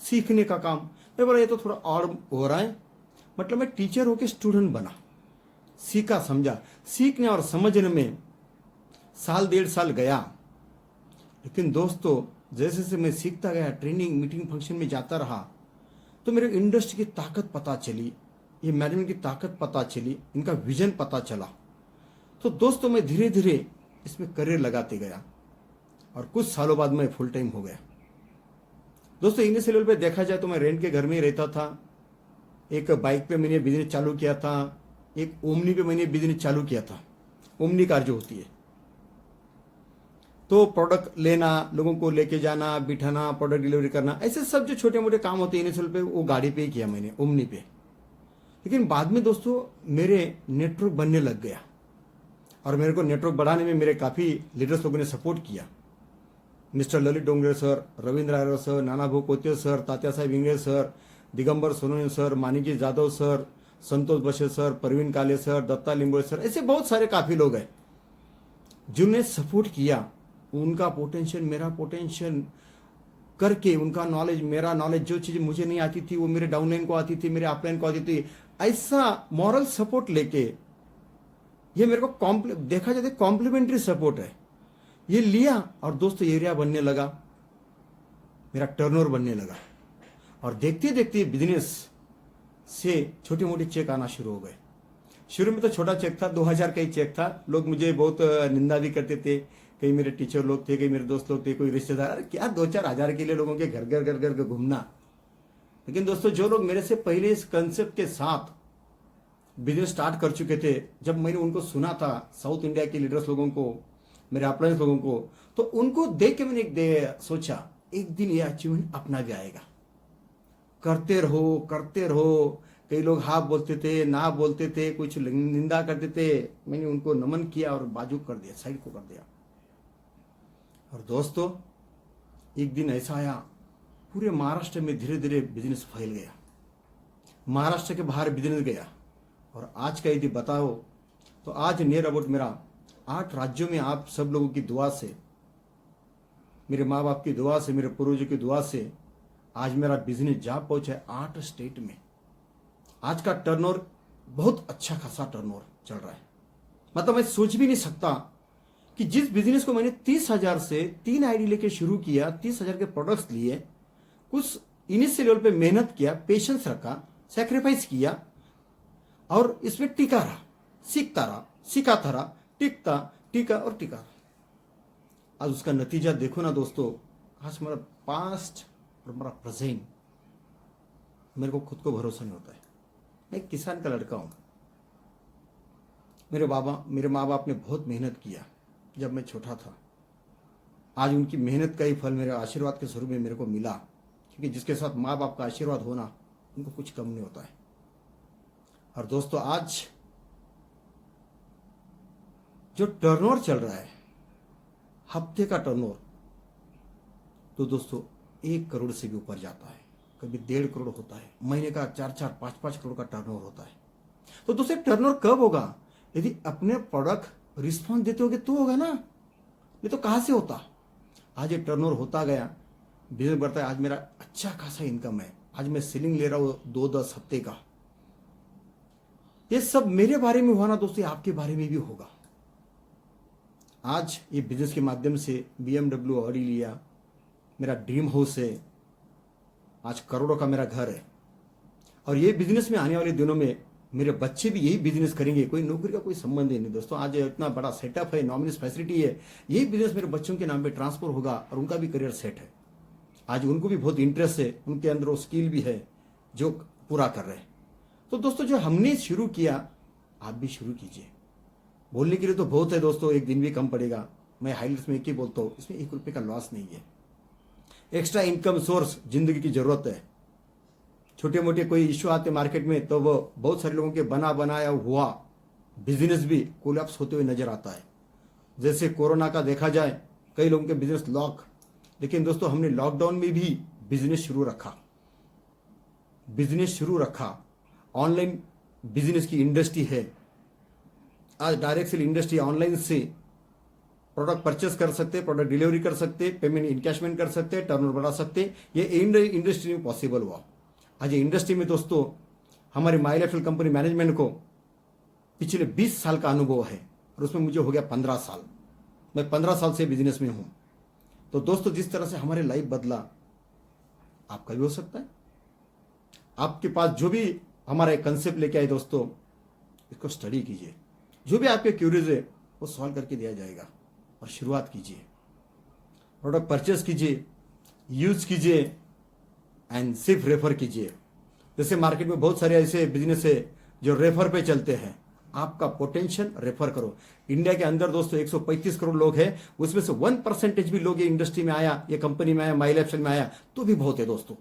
सीखने का काम। मैं बोला ये तो थोड़ा और हो रहा है। मतलब मैं टीचर होके स्टूडेंट बना, सीखा, समझा। सीखने और समझने में 1.5 साल गया। लेकिन दोस्तों, जैसे जैसे मैं सीखता गया, ट्रेनिंग, मीटिंग, फंक्शन में जाता रहा, तो मेरे इंडस्ट्री की ताकत पता चली, ये मैनेजमेंट की ताकत पता चली, इनका विजन पता चला। तो दोस्तों, मैं धीरे धीरे इसमें करियर लगाते गया और कुछ सालों बाद मैं फुल टाइम हो गया। दोस्तों, इनिशियल लेवल पे देखा जाए तो मैं रेंट के घर में ही रहता था। एक बाइक पे मैंने बिजनेस चालू किया था, एक ओमनी पे मैंने बिजनेस चालू किया था। ओमनी कार जो होती है, तो प्रोडक्ट लेना, लोगों को लेके जाना, बिठाना, प्रोडक्ट डिलीवरी करना, ऐसे सब जो छोटे मोटे काम होते हैं इनिशियल पे, वो गाड़ी पे ही किया मैंने, ओमनी पे। लेकिन बाद में दोस्तों मेरे नेटवर्क बनने लग गया, और मेरे को नेटवर्क बढ़ाने में मेरे काफ़ी लीडर्स लोगों ने सपोर्ट किया। Mister Lalit Dongre sir, Ravindra Ayer sir, Nana Bhau Kote sir, Tatya Saheb Ingale sir, Digambar Sonawane sir, Maniki Jadhav sir, Santosh Bashe sir, Parveen Kale sir, Dutta Limbole sir, ऐसे बहुत सारे काफ़ी लोग हैं जिन्होंने सपोर्ट किया। उनका पोटेंशियल, मेरा पोटेंशियल करके, उनका नॉलेज, मेरा नॉलेज, जो चीज़ मुझे नहीं आती थी वो मेरे डाउनलाइन को आती थी, मेरे अपलाइन को आती थी, ऐसा मॉरल सपोर्ट लेके, ये मेरे को देखा जाए कॉम्प्लीमेंट्री सपोर्ट है, ये लिया। और दोस्तों, एरिया बनने लगा, मेरा टर्नओवर बनने लगा, और देखते देखते बिजनेस से छोटे मोटे चेक आना शुरू हो गए। शुरू में तो छोटा चेक था, 2000 का ही चेक था। लोग मुझे बहुत निंदा भी करते थे, कई मेरे टीचर लोग थे, कई मेरे दोस्त लोग थे, कोई रिश्तेदार, अरे क्या 2-4 हज़ार के लिए लोगों के घर घूमना। लेकिन दोस्तों, जो लोग मेरे से पहले इस कंसेप्ट के साथ बिजनेस स्टार्ट कर चुके थे, जब मैंने उनको सुना था, साउथ इंडिया के लीडर्स लोगों को, मेरे अपलाइंस लोगों को, तो उनको देख के मैंने सोचा एक दिन ये अचीवमेंट अपना भी आएगा। करते रहो, कई लोग हाँ बोलते थे, ना बोलते थे, कुछ निंदा करते थे। मैंने उनको नमन किया और बाजू कर दिया, साइड को कर दिया। और दोस्तों, एक दिन ऐसा आया, पूरे महाराष्ट्र में धीरे धीरे बिजनेस फैल गया, महाराष्ट्र के बाहर बिजनेस गया। और आज का यदि बताओ तो आज नियर अबाउट मेरा 8 राज्यों में आप सब लोगों की दुआ से, मेरे माँ बाप की दुआ से, मेरे पूर्वजों की दुआ से आज मेरा बिजनेस जा पहुंचा है 8 स्टेट में। आज का टर्नओवर बहुत अच्छा खासा टर्नओवर चल रहा है। मतलब मैं सोच भी नहीं सकता कि जिस बिजनेस को मैंने 30,000 से 3 आईडी लेके शुरू किया, 30,000 के प्रोडक्ट्स लिए, कुछ इनिशियल लेवल पे मेहनत किया, पेशेंस रखा, सैक्रिफाइस किया और इसमें टिका रहा, सीखता रहा, सिखाता रहा, टिका और टिका। आज उसका नतीजा देखो ना दोस्तों। आज मेरा पास्ट और मेरा प्रेजेंट, मेरे को खुद को भरोसा नहीं होता है। मैं एक किसान का लड़का हूं। मेरे माँ बाप ने बहुत मेहनत किया जब मैं छोटा था। आज उनकी मेहनत का ही फल मेरे आशीर्वाद के स्वरूप में मेरे को मिला, क्योंकि जिसके साथ माँ बाप का आशीर्वाद होना, उनको कुछ कम नहीं होता है। और दोस्तों, आज जो टर्नओवर चल रहा है, हफ्ते का टर्नओवर, तो दोस्तों 1 करोड़ से भी ऊपर जाता है, कभी 1.5 करोड़ होता है, महीने का 4-4, 5-5 करोड़ का टर्नओवर होता है। तो दोस्तों, टर्नओवर कब होगा? यदि अपने प्रोडक्ट रिस्पॉन्स देते होगे तो होगा ना, ये तो कहां से होता। आज ये टर्नओवर होता गया, बिजनेस बढ़ता है। आज मेरा अच्छा खासा इनकम है। आज मैं सेलिंग ले रहा हूं 2-10 हफ्ते का। ये सब मेरे बारे में हुआ ना दोस्तों, आपके बारे में भी होगा। आज ये बिजनेस के माध्यम से BMW ऑडी लिया, मेरा ड्रीम हाउस है, आज करोड़ों का मेरा घर है। और ये बिजनेस में आने वाले दिनों में मेरे बच्चे भी यही बिजनेस करेंगे। कोई नौकरी का कोई संबंध ही नहीं दोस्तों। आज इतना बड़ा सेटअप है, नॉमिनल फैसिलिटी है, यही बिजनेस मेरे बच्चों के नाम पे ट्रांसफर होगा और उनका भी करियर सेट है। आज उनको भी बहुत इंटरेस्ट है, उनके अंदर वो स्किल भी है जो पूरा कर रहे हैं। तो दोस्तों, जो हमने शुरू किया, आप भी शुरू कीजिए। बोलने के लिए तो बहुत है दोस्तों, एक दिन भी कम पड़ेगा। मैं हाइलाइट्स में एक ही बोलता हूँ, इसमें 1 रुपये का लॉस नहीं है। एक्स्ट्रा इनकम सोर्स जिंदगी की जरूरत है। छोटे मोटे कोई इश्यू आते मार्केट में तो वो बहुत सारे लोगों के बनाया हुआ बिजनेस भी कोलैप्स होते हुए नजर आता है। जैसे कोरोना का देखा जाए, कई लोगों के बिजनेस लॉक, लेकिन दोस्तों हमने लॉकडाउन में भी बिजनेस शुरू रखा। ऑनलाइन बिजनेस की इंडस्ट्री है। आज डायरेक्ट सेल इंडस्ट्री, ऑनलाइन से प्रोडक्ट परचेस कर सकते, प्रोडक्ट डिलीवरी कर सकते, पेमेंट इनकैशमेंट कर सकते, टर्नओवर बढ़ा सकते। ये इंडस्ट्री में पॉसिबल हुआ। आज ये इंडस्ट्री में दोस्तों हमारी माइलएफएल कंपनी मैनेजमेंट को पिछले 20 साल का अनुभव है और उसमें मुझे हो गया 15 साल। मैं 15 साल से बिजनेस में हूं। तो दोस्तों, जिस तरह से हमारे लाइफ बदला, आपका भी हो सकता है। आपके पास जो भी हमारा एक कंसेप्ट लेके आए दोस्तों, इसको स्टडी कीजिए। जो भी आपके क्यूरीज है वो सॉल्व करके दिया जाएगा। और शुरुआत कीजिए, प्रोडक्ट परचेस कीजिए, यूज कीजिए एंड सिर्फ रेफर कीजिए। जैसे मार्केट में बहुत सारे ऐसे बिजनेस है जो रेफर पे चलते हैं। आपका पोटेंशियल रेफर करो। इंडिया के अंदर दोस्तों 135 करोड़ लोग हैं, उसमें से 1% भी लोग ये इंडस्ट्री में आया, ये कंपनी में आया, माइलएफएल में आया, तो भी बहुत है दोस्तों।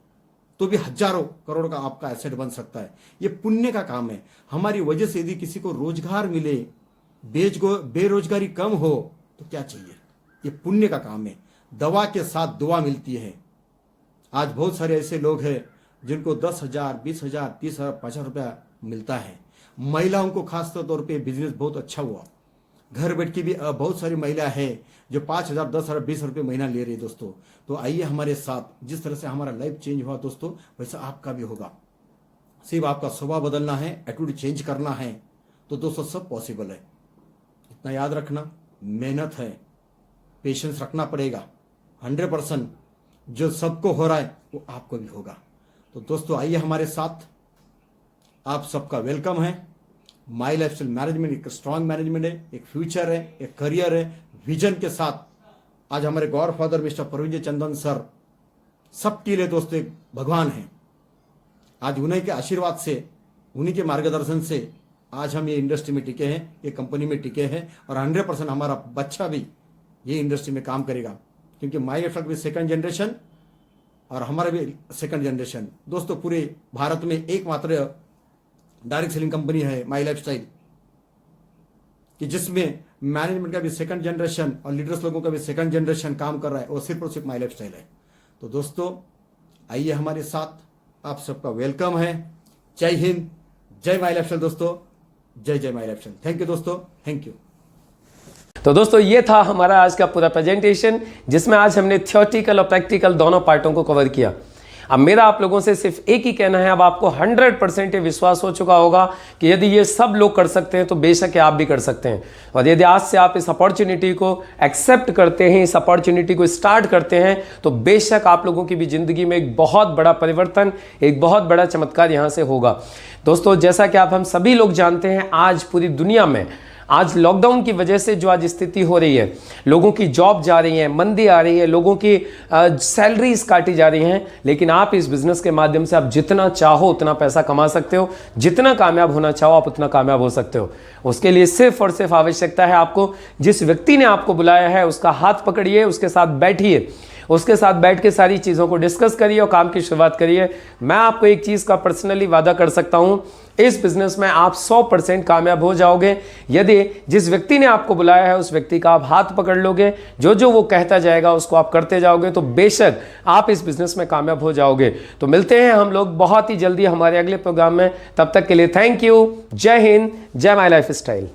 तो भी हजारों करोड़ का आपका एसेट बन सकता है। ये पुण्य का काम है। हमारी वजह से यदि किसी को रोजगार मिले, बेरोजगारी कम हो, तो क्या चाहिए? ये पुण्य का काम है। दवा के साथ दुआ मिलती है। आज बहुत सारे ऐसे लोग हैं जिनको 10,000, 20,000, 30,000, 50,000 रुपया मिलता है। महिलाओं को खास तौर पे बिजनेस बहुत अच्छा हुआ। घर बैठ के भी बहुत सारी महिला है जो 5,000, 10,000, 20,000 रुपये महीना ले रही है दोस्तों। तो आइए हमारे साथ, जिस तरह से हमारा लाइफ चेंज हुआ दोस्तों, वैसा आपका भी होगा। सिर्फ आपका स्वभाव बदलना है, एटीट्यूड चेंज करना है, तो दोस्तों सब पॉसिबल है। इतना याद रखना, मेहनत है, पेशेंस रखना पड़ेगा। 100% जो सबको हो रहा है वो आपको भी होगा। तो दोस्तों आइए हमारे साथ, आप सबका वेलकम है। माइलएफएल मैनेजमेंट एक स्ट्रांग मैनेजमेंट है, एक फ्यूचर है, एक करियर है, विजन के साथ। आज हमारे गॉड फादर मिस्टर परविंदर चंदन सर सबके लिए दोस्तों एक भगवान है। आज उन्हीं के आशीर्वाद से, उन्हीं के मार्गदर्शन से आज हम ये इंडस्ट्री में टिके हैं, ये कंपनी में टिके हैं। और 100% हमारा बच्चा भी ये इंडस्ट्री में काम करेगा, क्योंकि माइलएफएल भी 2nd जनरेशन और हमारा भी 2nd जनरेशन। दोस्तों पूरे भारत में एकमात्र डायरेक्ट सेलिंग कंपनी है माई लाइफस्टाइल, कि जिसमें मैनेजमेंट का भी सेकंड जनरेशन और लीडर्स लोगों का भी सेकंड जनरेशन काम कर रहा है, वो सिर्फ और सिर्फ माई लाइफस्टाइल है। तो दोस्तों आइए हमारे साथ, आप सबका वेलकम है। जय हिंद, जय माई लाइफस्टाइल दोस्तों, जय जय माई लाइफस्टाइल। थैंक यू दोस्तों, थैंक यू। तो दोस्तों ये था हमारा आज का पूरा प्रेजेंटेशन, जिसमें आज हमने थियोरेटिकल और प्रैक्टिकल दोनों पार्टों को कवर किया। अब मेरा आप लोगों से सिर्फ एक ही कहना है, अब आपको 100% ये विश्वास हो चुका होगा कि यदि ये सब लोग कर सकते हैं तो बेशक आप भी कर सकते हैं। और यदि आज से आप इस अपॉर्चुनिटी को एक्सेप्ट करते हैं, इस अपॉर्चुनिटी को स्टार्ट करते हैं, तो बेशक आप लोगों की भी जिंदगी में एक बहुत बड़ा परिवर्तन, एक बहुत बड़ा चमत्कार यहाँ से होगा। दोस्तों जैसा कि आप हम सभी लोग जानते हैं, आज पूरी दुनिया में आज लॉकडाउन की वजह से जो आज स्थिति हो रही है, लोगों की जॉब जा रही है, मंदी आ रही है, लोगों की सैलरीज काटी जा रही हैं, लेकिन आप इस बिजनेस के माध्यम से आप जितना चाहो उतना पैसा कमा सकते हो, जितना कामयाब होना चाहो आप उतना कामयाब हो सकते हो। उसके लिए सिर्फ और सिर्फ आवश्यकता है आपको, जिस व्यक्ति ने आपको बुलाया है उसका हाथ पकड़िए, उसके साथ बैठिए, उसके साथ बैठ के सारी चीज़ों को डिस्कस करिए और काम की शुरुआत करिए। मैं आपको एक चीज़ का पर्सनली वादा कर सकता हूं, इस बिजनेस में आप 100% कामयाब हो जाओगे यदि जिस व्यक्ति ने आपको बुलाया है उस व्यक्ति का आप हाथ पकड़ लोगे, जो जो वो कहता जाएगा उसको आप करते जाओगे, तो बेशक आप इस बिजनेस में कामयाब हो जाओगे। तो मिलते हैं हम लोग बहुत ही जल्दी हमारे अगले प्रोग्राम में। तब तक के लिए थैंक यू। जय हिंद, जय माई लाइफ स्टाइल।